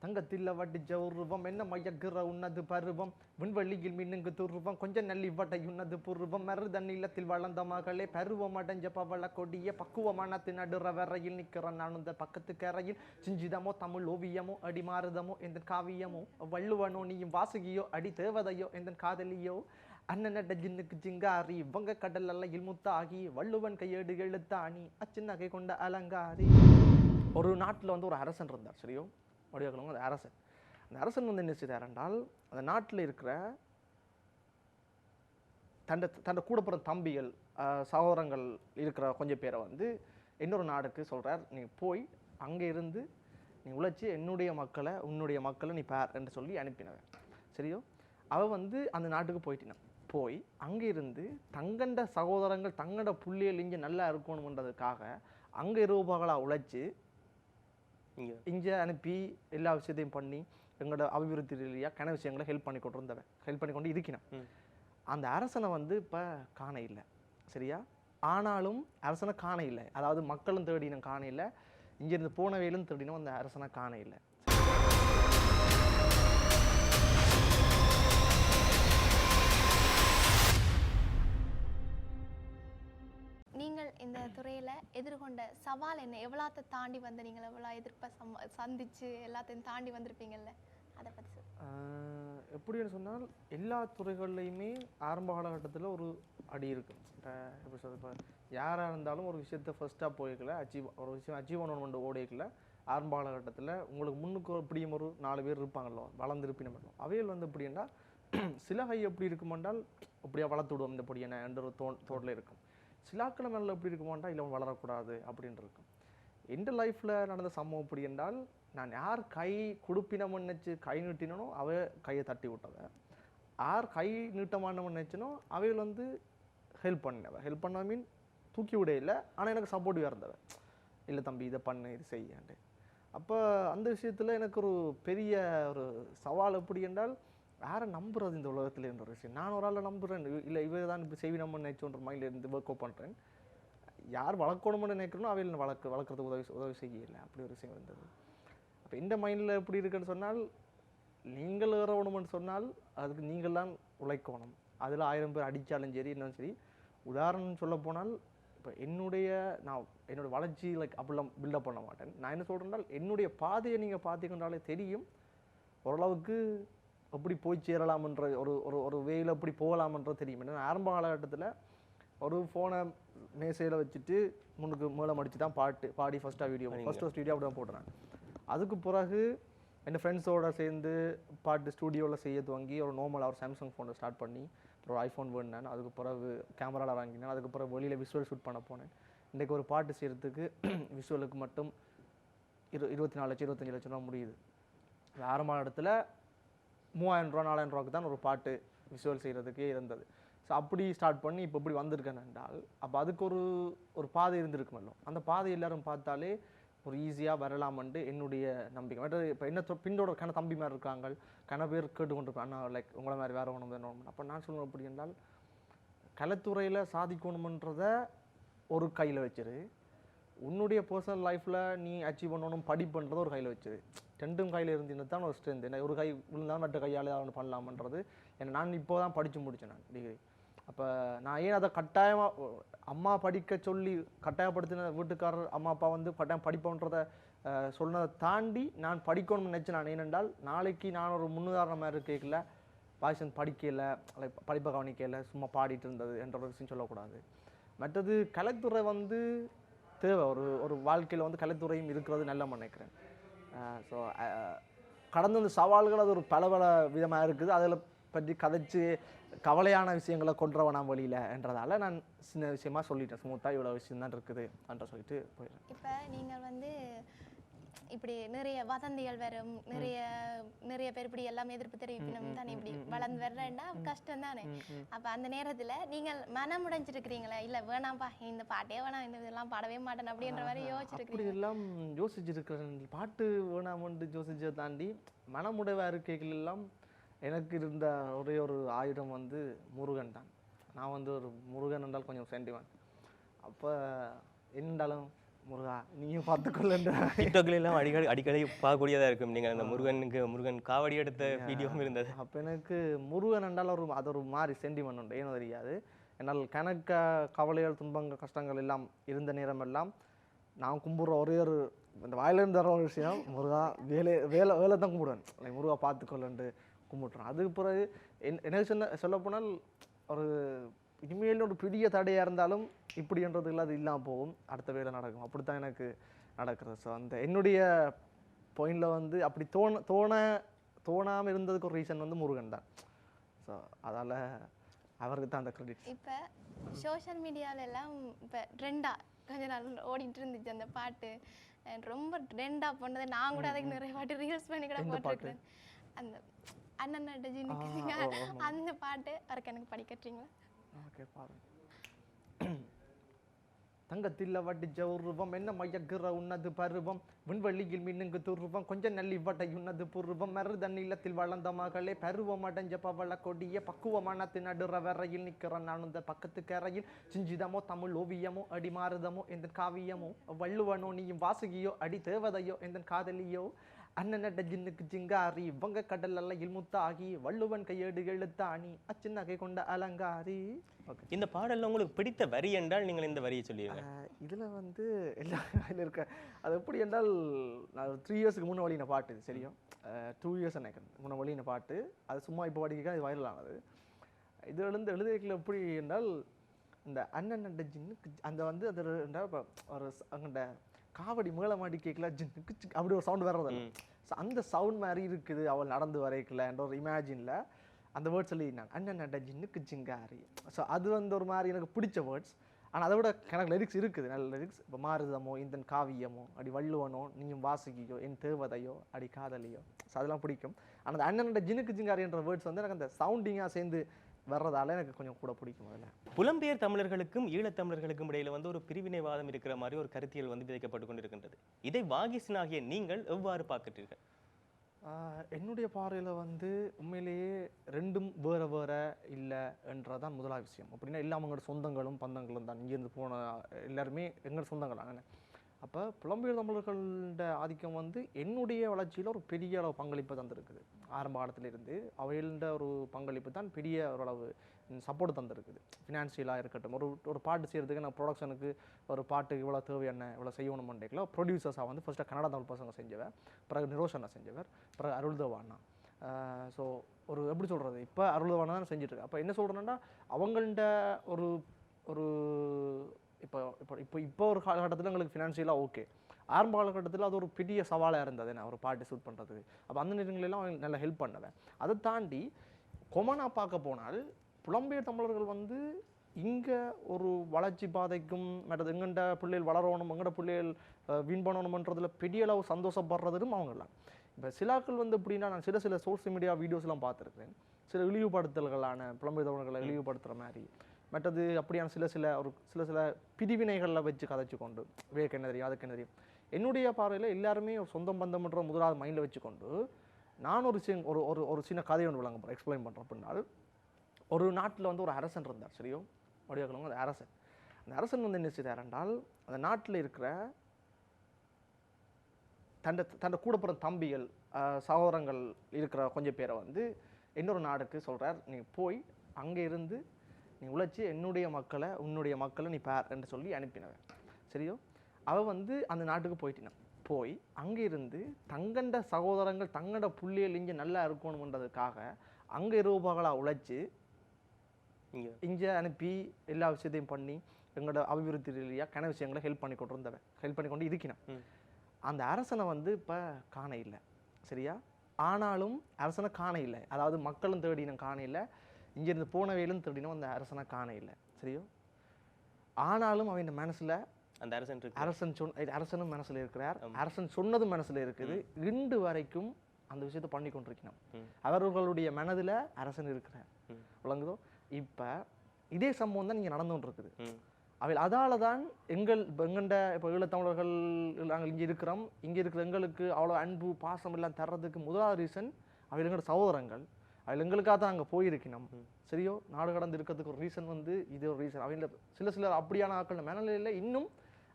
தங்கத்தில் வட்டிச்ச உருவம் என்ன மயக்குற உன்னது பருவம் விண்வெளியில் மின்னுங்கு துருவம் கொஞ்சம் நல்லி வடையுன்னது புருவம் மருத நிலத்தில் வளர்ந்த மகளே பருவம் அடைஞ்ச பவள கொடிய பக்குவமானத்து நடுற வரையில் நிற்கிற நான் இந்த பக்கத்து கரையில் சிஞ்சிதமோ தமிழ் ஓவியமோ அடி மாறுதமோ எந்த காவியமோ வள்ளுவனோ நீயும் வாசுகியோ அடி தேவதையோ எந்த காதலியோ அண்ணனட ஜின்னுக்கு ஜிங்காரி வங்க கடல் அல்லையில் முத்தாகி வள்ளுவன் கையேடு எழுத்தாணி அச்சின்னகை கொண்ட அலங்காரி. ஒரு நாட்டில் வந்து ஒரு அரசன் இருந்தார், சரியோ வடிவங்களும். அந்த அரசன் வந்து என்ன செய்தார் என்றால், அந்த நாட்டில் இருக்கிற தன்னை கூட பிறந்த தம்பிகள் சகோதரங்கள் இருக்கிற கொஞ்சம் பேரை வந்து இன்னொரு நாடுக்கு சொல்கிறார், நீ போய் அங்கே இருந்து நீ உழைச்சி உன்னுடைய மக்களை நீ பேர் என்று சொல்லி அனுப்பினவன், சரியோ. அவள் வந்து அந்த நாட்டுக்கு போயிட்டினான். போய் அங்கே இருந்து தங்கண்ட சகோதரங்கள் தங்கண்ட புள்ளியல் இங்கே நல்லா இருக்கணுன்றதுக்காக அங்கே ரூபாக்களாக உழைச்சி இங்கே அனுப்பி எல்லா விஷயத்தையும் பண்ணி எங்களோட அபிவிருத்தி ரீதியாக கன விஷயங்களை ஹெல்ப் பண்ணி கொண்டு இருக்கினான். அந்த அரசனை வந்து இப்போ காண இல்லை, சரியா. ஆனாலும் அரசனை காண இல்லை, அதாவது மக்களும் தேடினும் காண இல்லை, இங்கேருந்து போனவையிலும் தேடினும் அந்த அரசனை காண இல்லை. நீங்கள் இந்த துறையில் எதிர்கொண்ட சவால் என்ன? எவ்வளோத்தை தாண்டி வந்து நீங்கள் எவ்வளோ எதிர்ப்பை சந்திச்சு எல்லாத்தையும் தாண்டி வந்திருப்பீங்கல்ல, அதை பற்றி எப்படின்னு சொன்னால் எல்லா துறைகள்லையுமே ஆரம்ப காலகட்டத்தில் ஒரு அடி இருக்கும். எப்படி சொல்றது, இப்போ யாராக இருந்தாலும் ஒரு விஷயத்தை ஃபர்ஸ்ட்டாக போய்க்கல ஒரு விஷயம் அச்சீவ் பண்ணணும் ஓடிக்கல. ஆரம்ப காலகட்டத்தில் உங்களுக்கு முன்னுக்கு எப்படியும் ஒரு 4 பேர் இருப்பாங்களோ, வளர்ந்துருப்பின மட்டும் அவையில் வந்து எப்படின்னா சில கை எப்படி இருக்குமென்றால் அப்படியே வளர்த்து விடுவோம் இந்த பொடி என்ன என்ற ஒரு தோட்டில் இருக்கும். சிலாக்களை மேலே எப்படி இருக்குமாண்டா இல்லை வளரக்கூடாது அப்படின்னு இருக்கும். எந்த லைஃப்பில் நடந்த சம்பவம் எப்படி என்றால், நான் யார் கை கொடுப்பினமன்னு நினச்சி கை நீட்டினோ அவ கையை தட்டி விட்டவ, யார் கை நீட்டமானவன் நினச்சினோ அவையில் வந்து ஹெல்ப் பண்ண மீன் தூக்கி விட இல்லை, ஆனால் எனக்கு சப்போர்ட்டிவாக இருந்தவ, இல்லை தம்பி இதை பண்ணு இது செய்யாண்டு. அப்போ அந்த விஷயத்தில் எனக்கு ஒரு பெரிய ஒரு சவால் எப்படி என்றால், யாரை நம்புறது இந்த உலகத்தில் என்ற ஒரு விஷயம். நான் ஒரு ஆளை நம்புகிறேன், இல்லை இவ தான் இப்போ செய்வினம்னு நினைச்சோன்ற மைண்டில் இருந்து ஒர்க் அவுட் பண்ணுறேன். யார் வளர்க்கணும்னு நினைக்கிறோம் அவையில் வளர்க்குறதுக்கு உதவி செய்யலை, அப்படி ஒரு விஷயம் இருந்தது. அப்போ இந்த மைண்டில் எப்படி இருக்குன்னு சொன்னால், நீங்கள் ஏறணும்னு சொன்னால் அதுக்கு நீங்கள் தான் உழைக்கணும். அதில் 1000 பேர் அடித்தாலும் சரி இன்னும் சரி. உதாரணம் சொல்ல போனால், இப்போ என்னோட வளர்ச்சி அப்படிலாம் பில்டப் பண்ண மாட்டேன். நான் என்ன சொல்கிறேன்னால், என்னுடைய பாதையை நீங்கள் பார்த்துக்கின்றாலே தெரியும் ஓரளவுக்கு எப்படி போய் சேரலாம்ன்ற ஒரு வேயில் எப்படி போகலாம்ன்றது தெரியும். ஏன்னா ஆரம்ப காலகட்டத்தில் ஒரு ஃபோனை மேசையில் வச்சுட்டு முன்னுக்கு மேலே மடித்து தான் பாடி ஃபஸ்ட்டு வீடியோ அப்படி தான் போட்டுறேன். அதுக்கு பிறகு என் ஃப்ரெண்ட்ஸோடு சேர்ந்து பாட்டு ஸ்டூடியோவில் செய்ய துவங்கி ஒரு நார்மலாக ஒரு சாம்சங் ஃபோனை ஸ்டார்ட் பண்ணி ஒரு ஐஃபோன் வேணுனேன். அதுக்கு பிறகு கேமராவில் வாங்கினேன். அதுக்கு பிறகு வெளியில் விஷுவல் ஷூட் பண்ண போனேன். இன்றைக்கு ஒரு பாட்டு செய்கிறதுக்கு விஷுவலுக்கு மட்டும் 24 லட்சம் 25 லட்சம் ரூபா முடியுது. ஆரம்ப இடத்துல 3000 ரூபா 4000 ரூபாய்க்கு தான் ஒரு பாட்டு விஷுவல் செய்கிறதுக்கே இருந்தது. ஸோ அப்படி ஸ்டார்ட் பண்ணி இப்போ இப்படி வந்திருக்கேன் என்றால், அப்போ அதுக்கு ஒரு பாதை இருந்திருக்குமല്ലോ. அந்த பாதை எல்லாரும் பார்த்தாலே ஒரு ஈஸியாக வரலாமன்ட்டு என்னுடைய நம்பிக்கை. மற்ற இப்போ என்ன பின்னோட தம்பி மாதிரி இருக்காங்க, பேர் கேட்டுக்கொண்டிருப்பேன், அண்ணா லைக் உங்களை மாதிரி வேறு வேணும். அப்போ நான் சொல்லுவேன் எப்படி என்றால், கலைத்துறையில் சாதிக்கணுமன்றத ஒரு கையில் வச்சிரு, உன்னுடைய பர்சனல் லைஃப்பில் நீ அச்சீவ் பண்ணணும் படிப்புன்றதை ஒரு கையில் வச்சிரு. ரெண்டும் கையில் இருந்தீங்கன்னா தான் ஒரு ஸ்ட்ரென்த். என்ன ஒரு கை விழுந்தாலும் மற்ற கையால் அவனு பண்ணலாமன்றது. ஏன்னா நான் இப்போ தான் படித்து முடித்தேன் நான் டிகிரி. அப்போ நான் ஏன் அதை கட்டாயமாக அம்மா படிக்க சொல்லி கட்டாயப்படுத்தின வீட்டுக்காரர் அம்மா அப்பா வந்து கட்டாயம் படிப்போன்றதை சொன்னதை தாண்டி நான் படிக்கணும்னு நினச்சேன். நான் ஏனென்றால் நாளைக்கு நான் ஒரு முன்னுதாரணமாக இருக்கல, பாய்சன் படிக்கலை, படிப்பை கவனிக்கலை, சும்மா பாடிட்டு இருந்தது என்ற ஒரு விஷயம் சொல்லக்கூடாது. மற்றது கலைத்துறை வந்து தேவை, ஒரு வாழ்க்கையில் வந்து கலைத்துறையும் இருக்கிறது நல்ல நினைக்கிறேன். ஸோ கடந்த இந்த சவால்கள் அது ஒரு பல விதமாக இருக்குது. அதில் பற்றி கதைச்சு கவலையான விஷயங்களை கொண்டுறவனா வழியில் என்றதால நான் சின்ன விஷயமா சொல்லிட்டேன், ஸ்மூத்தாக இவ்வளோ விஷயம் தான் இருக்குது என்ற சொல்லிட்டு போயிடுறேன். இப்போ நீங்கள் வந்து இப்படி நிறைய வதந்திகள் வரும், நிறைய பேர் இப்படி எல்லாமே எதிர்ப்பு தெரிவிக்கணும் தானே, இப்படி வளர்ந்து வர்றேன்னா கஷ்டம் தானே. அப்போ அந்த நேரத்தில் நீங்கள் மனம் உடைஞ்சிருக்கிறீங்களா, இல்லை வேணாம்ப்பா இந்த பாட்டே வேணாம், இந்த இதெல்லாம் பாடவே மாட்டேன் அப்படின்ற மாதிரி யோசிச்சிருக்கீங்க? அப்படி எல்லாம் யோசிச்சிருக்கிறேன். பாட்டு வேணாமன்ட்டு யோசிச்சதை தாண்டி மனமுடைவாக இருக்கைகள் எல்லாம் எனக்கு இருந்த ஒரே ஒரு ஆயுதம் வந்து முருகன் தான். நான் வந்து ஒரு முருகன் என்றால் கொஞ்சம் சென்டிமெண்ட். அப்போ இருந்தாலும் முருகா நீயும் பார்த்துக்கொள்ளன்ற டிக்டாக்ல எல்லாம் அடிக்கடி பார்க்கக்கூடியதா இருக்கும். நீங்கள் அந்த முருகன் காவடி எடுத்த வீடியோவும் இருந்தது. அப்போ எனக்கு முருகன் என்றால் அது ஒரு மாதிரி சென்டிமெண்ட் உண்டு, ஏனோ தெரியாது. என்னால் கணக்க கவலைகள் துன்பங்கள் கஷ்டங்கள் எல்லாம் இருந்த நேரமெல்லாம் நான் கும்பிட்ற ஒரே ஒரு இந்த வாயிலிருந்து தர ஒரு விஷயம், முருகா வேலை தான் கும்பிடுவேன். லைக் முருகா பார்த்துக்கொள்ளன்ட்டு கும்பிட்றேன். அதுக்கு பிறகு எனக்கு சொல்லப்போனால் ஒரு இனிமேல் ஒரு பெரிய தடையாக இருந்தாலும் இப்படின்றதுல அது இல்லாமல் போகும், அடுத்த வேலை நடக்கும். அப்படித்தான் எனக்கு நடக்கிறது. ஸோ அந்த என்னுடைய பாயிண்டில் வந்து அப்படி தோணாமல் இருந்ததுக்கு ஒரு ரீசன் வந்து முருகன் தான். ஸோ அதால் அவருக்கு தான் அந்த கிரெடிட். இப்போ சோஷியல் மீடியாவிலெல்லாம் இப்போ ட்ரெண்டாக கொஞ்ச நாள் ஓடிட்டு இருந்துச்சு அந்த பாட்டு, ரொம்ப ட்ரெண்டாக போனது. நான் கூட அதுக்கு நிறைய பாட்டு ரீல்ஸ் பண்ணி கூட போட்டிருக்கிறேன். அந்த அண்ணன் அந்த பாட்டு அவருக்கு எனக்கு படிக்கட்டுறீங்களா? ஓகே பாருங்க. தங்கத்தில் வடிச்ச உருவம் என்ன மயக்குற உன்னது பருவம், விண்வெளியில் மின்னுங்கு துருவம் கொஞ்சம் நல்லி வடை உன்னது புருவம், மருத நீளத்தில் வளர்ந்த மகளே பருவம் அடைஞ்ச பவள கொடிய பக்குவமானத்து நடுற வரையில் நிற்கிற நான் இந்த பக்கத்து கரையில், சிஞ்சிதமோ தமிழ் ஓவியமோ அடி மாறுதமோ எந்த காவியமோ, வள்ளுவனோ நீயும் வாசுகியோ அடி தேவதையோ எந்த காதலியோ, அண்ணனட ஜின்னுக்கு ஜிங்காரி வங்க கடல் அல்லையில் முத்தாகி, வள்ளுவன் கையேடு எழுத்தாணி அச்சு நகை கொண்ட அலங்காரி. இந்த பாடல்ல உங்களுக்கு பிடித்த வரி என்றால் நீங்கள் இந்த வரியை சொல்லிடுங்க. இதுல வந்து எல்லா இருக்க அது எப்படி என்றால், நான் 3 இயர்ஸ்க்கு முன்ன வழியின பாட்டு, இது சரியும் 2 இயர்ஸ் நினைக்கிறேன் முன்ன வழியின பாட்டு. அது சும்மா இப்போ படிக்க அது வைரல் ஆனது. இது எழுதுல எப்படி என்றால், இந்த அண்ணன் ஜின்னுக்கு அந்த வந்து அது ஒரு அங்கண்ட காவடி மேளமாடி கேட்கல ஜின்னுக்கு அப்படி ஒரு சவுண்ட் வர்றது. ஸோ அந்த சவுண்ட் மாதிரி இருக்குது அவள் நடந்து வரைக்கல என்ற ஒரு இமேஜினில் அந்த வேர்ட்ஸ் எழுதினாங்க, அண்ணன் ஜின்னுக்கு ஜிங்காரி. ஸோ அது வந்து ஒரு மாதிரி எனக்கு பிடிச்ச வேர்ட்ஸ். ஆனால் அதை விட எனக்கு லிரிக்ஸ் இருக்குது, நல்ல லிரிக்ஸ். இப்போ மாறுதமோ இந்த காவியமோ அடி வள்ளுவனோ நீயும் வாசுகியோ என் தேவதையோ அடி காதலியோ, ஸோ அதெல்லாம் பிடிக்கும். ஆனால் அந்த அண்ணனோட ஜினுக்கு ஜிங்காரின்ற வேர்ட்ஸ் வந்து எனக்கு அந்த சவுண்டிங்காக சேர்ந்து வர்றதால எனக்கு கொஞ்சம் கூட பிடிக்கும். அதில் புலம்பெயர் தமிழர்களுக்கும் ஈழத்தமிழர்களுக்கும் இடையில வந்து ஒரு பிரிவினைவாதம் இருக்கிற மாதிரி ஒரு கருத்தியல் வந்து விதைக்கப்பட்டு கொண்டிருக்கின்றது. இதை வாகிசனாகிய நீங்கள் எவ்வாறு பார்க்கிறீர்கள்? என்னுடைய பார்வையில் வந்து உண்மையிலேயே ரெண்டும் வேறு வேறு இல்லை என்றதான் முதலாவது விஷயம். அப்படின்னா எல்லாம் அவங்களோட சொந்தங்களும் பந்தங்களும் தான். இங்கேருந்து போன எல்லாருமே எங்களோட சொந்தங்கள் தானே. அப்போ புலம்பெயர் தமிழர்களோட ஆதிக்கம் வந்து என்னுடைய வளர்ச்சியில் ஒரு பெரிய அளவு பங்களிப்பு தந்திருக்குது. ஆரம்ப காலத்திலிருந்து அவைகள ஒரு பங்களிப்பு தான் பெரிய ஓரளவு சப்போர்ட் தந்திருக்குது. ஃபினான்ஷியலாக இருக்கட்டும், ஒரு பாட்டு செய்கிறதுக்கு நான் ப்ரொடக்ஷனுக்கு ஒரு பாட்டுக்கு இவ்வளோ தேவை என்ன இவ்வளோ செய்யணும் பண்ணிக்கல ப்ரொடியூசர்ஸாக வந்து ஃபஸ்ட்டாக கன்னடா தமிழ் பசங்க செஞ்சவர், பிறகு நிரோஷனா செஞ்சவர், பிறகு அருள்தேவானா. ஸோ ஒரு எப்படி சொல்கிறது, இப்போ அருள்தேவானா தான் செஞ்சுட்ருக்கு. அப்போ என்ன சொல்கிறேன்னா, அவங்கள்ட ஒரு ஒரு இப்போ இப்போ இப்போ இப்போ ஒரு காலகட்டத்தில் எங்களுக்கு ஃபினான்ஷியலாக ஓகே. ஆரம்ப காலகட்டத்தில் அது ஒரு பெரிய சவாலாக இருந்தது நான் ஒரு பாட்டு ஷூட் பண்ணுறதுக்கு. அப்போ அந்த நேரங்களெல்லாம் அவங்க நல்லா ஹெல்ப் பண்ணுவேன். அதை தாண்டி கொமனாக பார்க்க போனால் புலம்பெயர் தமிழர்கள் வந்து இங்கே ஒரு வளர்ச்சி பாதைக்கும் மற்றது எங்கண்ட பிள்ளைகள் வளரணும், எங்கட பிள்ளைகள் வின் பண்ணணுமன்றதில் பெரிய அளவு சந்தோஷப்படுறதும் அவங்களாம். இப்போ சிலாக்கள் வந்து எப்படின்னா, நான் சில சோஷியல் மீடியா வீடியோஸ்லாம் பார்த்துருக்கேன். சில இழிவுபடுத்தல்களான புலம்பெயர் தமிழர்களை இழிவுபடுத்துகிற மாதிரி, மற்றது அப்படியான சில பிரிவினைகளில் வச்சு கதைச்சு கொண்டு வேக்கு என்ன தெரியும் அதுக்கு என்ன தெரியும். என்னுடைய பார்வையில் எல்லாருமே ஒரு சொந்தம் பந்தம்ன்ற முதலாவது மைண்டில் வச்சுக்கொண்டு நான் ஒரு சின்ன கதையை ஒன்று விளங்க எக்ஸ்பிளைன் பண்ணுறேன். அப்படின்னால் ஒரு நாட்டில் வந்து ஒரு அரசன் இருந்தார், சரியோ வடிவாக்கணும். அந்த அரசன் வந்து என்ன செய்தார் என்றால், அந்த நாட்டில் இருக்கிற தன்னை கூட பிறந்த தம்பிகள் சகோதரங்கள் இருக்கிற கொஞ்சம் பேரை வந்து இன்னொரு நாடுக்கு சொல்கிறார், நீ போய் அங்கே இருந்து நீ உழைச்சி உன்னுடைய மக்களை நீ பேர் என்று சொல்லி அனுப்பினவன். சரியோ அவள் வந்து அந்த நாட்டுக்கு போயிட்டினான். போய் அங்கே இருந்து தங்கண்ட சகோதரங்கள் தங்கண்ட புள்ளியல் இங்கே நல்லா இருக்கணுன்றதுக்காக அங்கே இரவுபகலாக உழைச்சி இங்கே அனுப்பி எல்லா விஷயத்தையும் பண்ணி எங்களோட அபிவிருத்தி ரீதியாக கன விஷயங்களை ஹெல்ப் பண்ணி கொண்டு இருக்கினான். அந்த அரசனை வந்து இப்போ காண இல்லை, சரியா? ஆனாலும் அரசனை காண இல்லை, அதாவது மக்களும் தேடினும் காண இல்லை, இங்கேருந்து போனவையிலும் தேடினோம் அந்த அரசனை காண இல்லை, சரியோ? ஆனாலும் அவன் மனசில் அந்த அரசனும் மனசில் இருக்கிறார், அரசன் சொன்னதும் மனசில் இருக்குது. இன்று வரைக்கும் அந்த விஷயத்தை பண்ணி கொண்டிருக்கணும். அவர்களுடைய மனதில் அரசன் இருக்கிறார், விளங்குதோ? இப்போ இதே சம்பவம் தான் இங்கே நடந்து கொண்டிருக்குது. அவையில் அதால தான் எங்கண்ட இப்போ ஈழத்தமிழர்கள் நாங்கள் இங்கே இருக்கிறோம், இங்கே இருக்கிற எங்களுக்கு அவ்வளோ அன்பு பாசம் எல்லாம் தர்றதுக்கு முதலாவது ரீசன் அவையில் எங்களோட சகோதரங்கள், அவையில் எங்களுக்காக தான் அங்கே போயிருக்கணும், சரியோ? நாடு கடந்து இருக்கிறதுக்கு ஒரு ரீசன் வந்து இது ஒரு ரீசன். அவையில் சில அப்படியான ஆட்கள் மனநிலையில் இன்னும்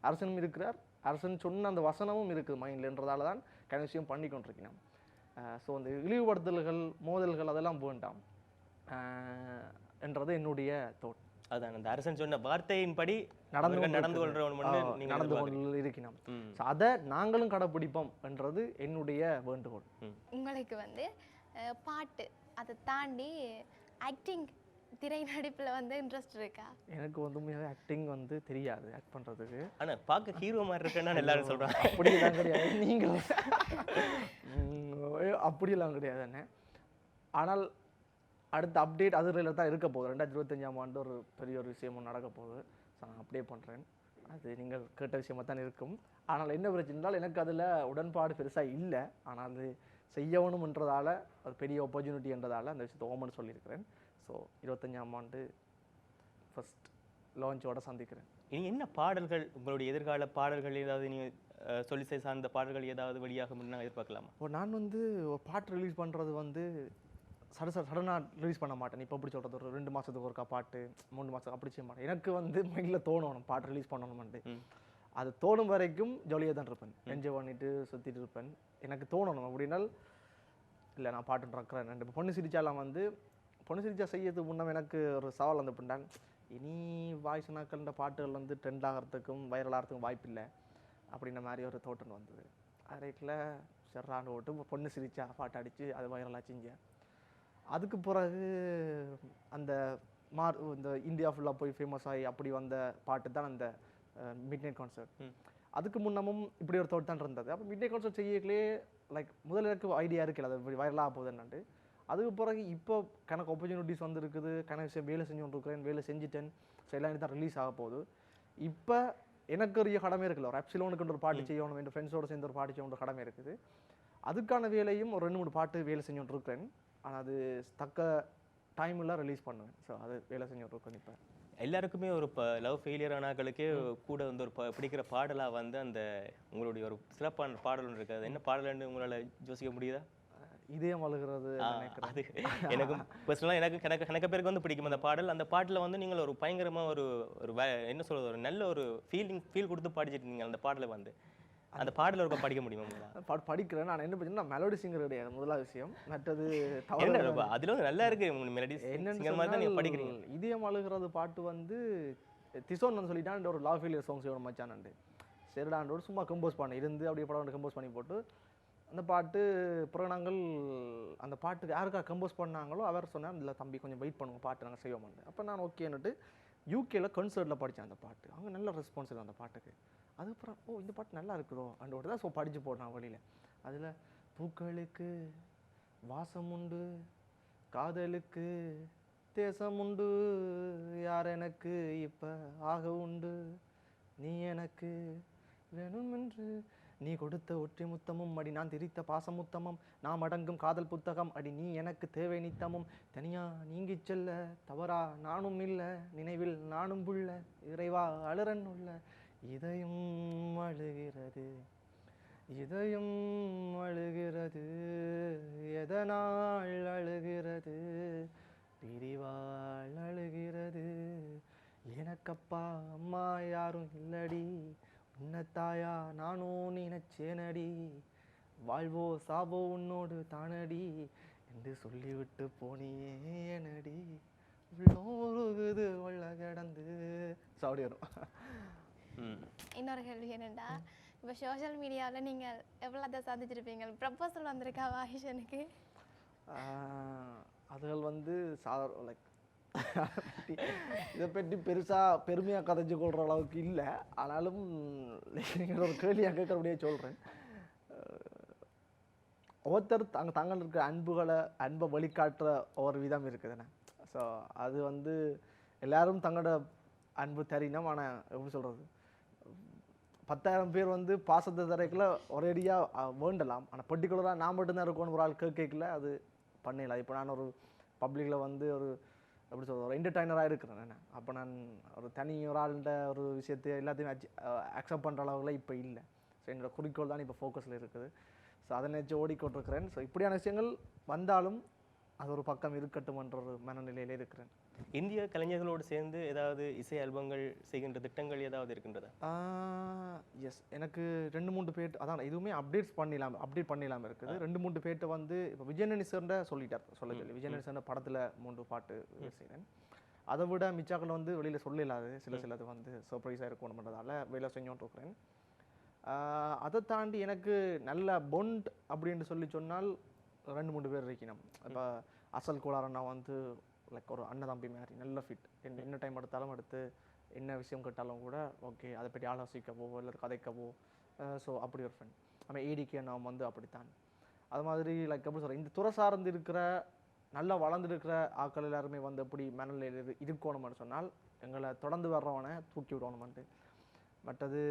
அரசனும் இருக்கிறார், அரசன் சொன்ன அந்த வசனமும் இருக்குது மைண்ட்லன்றதால தான் கன விஷயம் பண்ணி கொண்டிருக்கிறேன். ஸோ அந்த இழிவுபடுத்தல்கள் மோதல்கள் அதெல்லாம் வேண்டாம் என்றது என்னுடைய தோட். அதான் அந்த அரசன் சொன்ன வார்த்தையின்படி நடந்து நடந்து கொள்றவன் நீங்க நடந்து கொண்டு இருக்கிறோம். ஸோ அதை நாங்களும் கடைப்பிடிப்போம் என்றது என்னுடைய வேண்டுகோள். உங்களுக்கு வந்து பாட்டு அதை தாண்டி ஆக்டிங் திரை நடிப்புல வந்து இன்ட்ரெஸ்ட் இருக்கா? எனக்கு வந்து உண்மையாகவே ஆக்டிங் வந்து தெரியாது ஆக்ட் பண்ணுறதுக்கு. ஆனா பார்க்க ஹீரோ மாதிரி இருக்கேன்னு எல்லாரும் சொல்றாங்க. அப்படியெல்லாம் கிடையாது, நீங்கள் அப்படியெல்லாம் கிடையாது என்ன. ஆனால் அடுத்த அப்டேட் அது ரிலேட்டட் தான் இருக்க போகுது. 2025ஆம் ஆண்டு ஒரு பெரிய ஒரு விஷயமும் நடக்க போகுது. ஸோ நான் அப்டே பண்ணுறேன். அது நீங்கள் கேட்ட விஷயமாக தான் இருக்கும். ஆனால் என்ன பிரச்சனை என்றால் எனக்கு அதில் உடன்பாடு பெருசாக இல்லை. ஆனால் அது செய்யணும்ன்றதால அது பெரிய ஆப்பர்ச்சுனிட்டின்றதால அந்த விஷயத்தை ஓமன் சொல்லியிருக்கிறேன். ஸோ 25ஆம் ஆண்டு ஃபர்ஸ்ட் லான்ச்சோட சந்திக்கிறேன். இனி என்ன பாடல்கள் உங்களுடைய எதிர்கால பாடல்கள் ஏதாவது நீ சொல்லிசை சார்ந்த பாடல்கள் ஏதாவது வெளியாக முன்னா எதிர்பார்க்கலாமா? இப்போ நான் வந்து ஒரு பாட்டு ரிலீஸ் பண்ணுறது வந்து சடனாக ரிலீஸ் பண்ண மாட்டேன். இப்போ எப்படி சொல்கிறது, ஒரு 2 மாதத்துக்கு ஒருக்கா பாட்டு 3 மாதத்துக்கு அப்படி செய்ய மாட்டேன். எனக்கு வந்து மைண்டில் தோணணும் பாட்டு ரிலீஸ் பண்ணணும்னு. அது தோணும் வரைக்கும் ஜாலியாக தான் இருப்பேன், என்ஜாய் பண்ணிட்டு சுற்றிட்டு இருப்பேன். எனக்கு தோணணும் அப்படின்னால் இல்லை நான் பாட்டு இருக்கிறேன். இப்போ பொண்ணு சிரிச்சாலாம் வந்து பொண்ணு சிரிச்சா செய்யறதுக்கு முன்னே எனக்கு ஒரு சவால் வந்து பின்னான், இனி வாய்ஸ் நாக்கள்ன்ற பாட்டுகள் வந்து ட்ரெண்ட் ஆகிறதுக்கும் வைரல் ஆகிறதுக்கும் வாய்ப்பு இல்லை அப்படின்ற மாதிரி ஒரு தோட்டம் வந்தது. அரைக்கில் செர்ராண்டு ஓட்டு பொண்ணு சிரிச்சா பாட்டு அடித்து அது வைரலாக செஞ்சேன். அதுக்கு பிறகு அந்த இந்த இந்தியா ஃபுல்லாக போய் ஃபேமஸ் ஆகி அப்படி வந்த பாட்டு தான் அந்த மிட் நைட் கான்சர்ட். அதுக்கு முன்னமும் இப்படி ஒரு தோட் தான் இருந்தது. அப்போ மிட் நைட் கான்சர்ட் செய்யலே லைக் முதல்ல எனக்கு ஐடியா இருக்குல்ல அது இப்படி வைரலாக போகுதுன்னாண்டு. அதுக்கு பிறகு இப்போ கணக்கு ஆப்பர்ச்சுனிட்டிஸ் வந்துருக்குது, கணக்கு விஷயம் வேலை செஞ்சு கொண்டு இருக்கிறேன், வேலை செஞ்சுட்டேன். ஸோ எல்லாம் தான் ரிலீஸ் ஆக போகுது. இப்போ எனக்கு ஒரு கடமை இருக்குல்ல, ஒரு ஆப்சிலோனுக்கு ஒரு பாட்டு செய்யணும், என் ஃப்ரெண்ட்ஸோடு சேர்ந்து ஒரு பாட்டு செய்யணும் கடமை இருக்குது. அதுக்கான வேலையும் ஒரு 2-3 பாட்டு வேலை செஞ்சு கொண்டு இருக்கிறேன். ஆனால் அது தக்க டைமில் ரிலீஸ் பண்ணுவேன். ஸோ அது வேலை செஞ்சு கொண்டு இருக்கேன். இப்போ எல்லாருக்குமே ஒரு லவ் ஃபெயிலியர் ஆனாக்களுக்கே கூட வந்து ஒரு பிடிக்கிற பாடலாக வந்து அந்த உங்களுடைய ஒரு சிறப்பான பாடல் ஒன்று இருக்குது. அது என்ன பாடல்னு உங்களால் யோசிக்க முடியுதா? இதயம் அழுகிறது. அது எனக்கும் பர்சனலாக எனக்கு பேருக்கு வந்து பிடிக்கும் அந்த பாடல். அந்த பாட்டில் வந்து நீங்கள் ஒரு பயங்கரமாக ஒரு என்ன சொல்கிறது, ஒரு நல்ல ஒரு ஃபீல் கொடுத்து பாடிச்சிட்டு நீங்கள் அந்த பாடலை வந்து அந்த பாடல ஒரு படிக்க முடியுமா? படிக்கிறேன். நான் என்ன பண்ணேன், மெலோடி சிங்கர் கிடையாது முதலாவது விஷயம். மற்றது அதில் வந்து நல்லா இருக்கு மெலோடி சிங்கர் மாதிரி தான் நீங்கள் படிக்கிறீங்க. இதயம் அழுகிறது பாட்டு வந்து திசோன்னு சொல்லிட்டான் ஒரு லவ் ஃபெயிலியர் சாங்ஸ் வேணும் மச்சானண்டு சரிடாண்டோடு சும்மா கம்போஸ் பண்ண இருந்து அப்படியே படம் கம்போஸ் பண்ணி போட்டு அந்த பாட்டு பிறகு நாங்கள் அந்த பாட்டுக்கு யாருக்கா கம்போஸ் பண்ணாங்களோ அவர் சொன்னார், இல்லை தம்பி கொஞ்சம் வெயிட் பண்ணுவோம் பாட்டு நாங்கள் செய்வோம். அப்போ நான் ஓகேன்னுட்டு யூகேல கன்சர்ட்டில் படித்தேன் அந்த பாட்டு. அங்கே நல்ல ரெஸ்பான்ஸ் இருக்குது அந்த பாட்டுக்கு. அதுக்கப்புறம் இந்த பாட்டு நல்லா இருக்குதோ அண்டோட தான் ஸோ படித்து போடுறான் வழியில். அதில் பூக்களுக்கு வாசம் உண்டு, காதலுக்கு தேசம் உண்டு, யார் எனக்கு இப்போ ஆக உண்டு, நீ எனக்கு வேணுமென்று நீ கொடுத்த ஒற்றை முத்தமும் அடி நான் திரித்த பாசமுத்தமும் நாம் அடங்கும் காதல் புத்தகம் அடி நீ எனக்கு தேவை நித்தமும் தனியா நீங்கி செல்ல தவறா நானும் இல்லை நினைவில் நானும் புள்ள இறைவா அழுறன் உள்ள இதயம் அழுகிறது இதயம் அழுகிறது எதனால் அழுகிறது பிரிவாள் அழுகிறது எனக்கப்பா அம்மா யாரும் இல்லடி உன்னத்தாயா நானும் நினைச்சேனடி வாழ்வோ சாவோ உன்னோடு தானடி என்று சொல்லிவிட்டு போனியே எனடி உள்ளோருகுது உள்ள கிடந்து சாடி வரும். இன்னொரு கேள்வி என்னென்னா, இப்போ சோஷியல் மீடியாவில் நீங்கள் எவ்வளோ சாதிச்சிருப்பீங்க? ப்ரப்போசல் வந்திருக்கா வாகிஷனுக்கு? அதுகள் வந்து லைக் இதை பற்றி பெருசாக பெருமையாக கதைச்சு கொள்கிற அளவுக்கு இல்லை. ஆனாலும் நீங்கள் ஒரு கேள்வியாக கேட்கறபடியே சொல்கிறேன். ஒவ்வொருத்தர் தங்கள் இருக்கிற அன்பை வழிகாட்டுற ஒவ்வொரு விதம் இருக்குதுண்ணே. ஸோ அது வந்து எல்லோரும் தங்களோட அன்பு தரினம். ஆனால் எப்படி சொல்கிறது, 10,000 பேர் வந்து பாசத்தை தரைக்குள்ள ஒரேடியாக வேண்டலாம். ஆனால் பர்டிகுலராக நான் மட்டும்தான் இருக்கணும் ஒரு ஆள் கேட்கல அது பண்ணலாம். இப்போ நான் ஒரு பப்ளிக்கில் வந்து ஒரு எப்படி சொல்கிறது ஒரு என்டர்டைனராக இருக்கிறேன் நான். அப்போ நான் ஒரு தனி ஒரு ஆளுன்ற ஒரு விஷயத்தை எல்லாத்தையும் அக்செப்ட் பண்ணுற அளவுக்குலாம் இப்போ இல்லை. ஸோ என்னோடய குறிக்கோள் தான் இப்போ ஃபோக்கஸில் இருக்குது. ஸோ அதை நினச்சி ஓடிக்கொண்டிருக்கிறேன். ஸோ இப்படியான விஷயங்கள் வந்தாலும் அது ஒரு பக்கம் இருக்கட்டும்ன்ற ஒரு மனநிலையில் இருக்கிறேன். இந்திய கலைஞர்களோடு சேர்ந்து ஏதாவது இசை ஆல்பங்கள் செய்கின்ற திட்டங்கள் ஏதாவது இருக்கின்றதா? எஸ், எனக்கு 2-3 பேர் அதான் எதுவுமே அப்டேட் பண்ணிடலாம் இருக்குது. 2-3 பேர்ட்ட வந்து இப்போ விஜயநனி சார்ன்ற சொல்லிட்டார் சொல்ல சொல்லி விஜயநனி சார்ன்ற படத்தில் 3 பாட்டு செய்கிறேன். அதை விட மிச்சாக்கள் வந்து வெளியில் சொல்லலாது சிலது வந்து சர்ப்ரைஸாக இருக்கணுன்றதால வேலை செஞ்சோன்னு இருக்கிறேன். அதை தாண்டி எனக்கு நல்ல பொண்ட் அப்படின்னு சொன்னால் 2-3 பேர் இருக்கணும். இப்போ அசல் கோளாரண்ணா வந்து லைக் ஒரு அண்ணன் தம்பி மாதிரி நல்ல ஃபிட், என்ன டைம் எடுத்தாலும் எடுத்து என்ன விஷயம் கேட்டாலும் கூட ஓகே அதை பற்றி ஆலோசிக்கவோ இல்லை கதைக்கவோ. ஸோ அப்படி ஒரு ஃப்ரெண்ட். நம்ம ஏடிகே நாம் வந்து அப்படித்தான். அது மாதிரி லைக் எப்படி சொல்கிறேன், இந்த துறை சார்ந்து இருக்கிற நல்லா வளர்ந்துருக்கிற ஆட்கள் எல்லாருமே வந்து எப்படி மனநிலையில் இருக்கணும்னு சொன்னால் எங்களை தொடர்ந்து வர்றவனை தூக்கி விடணுமெண்டு. பட் அது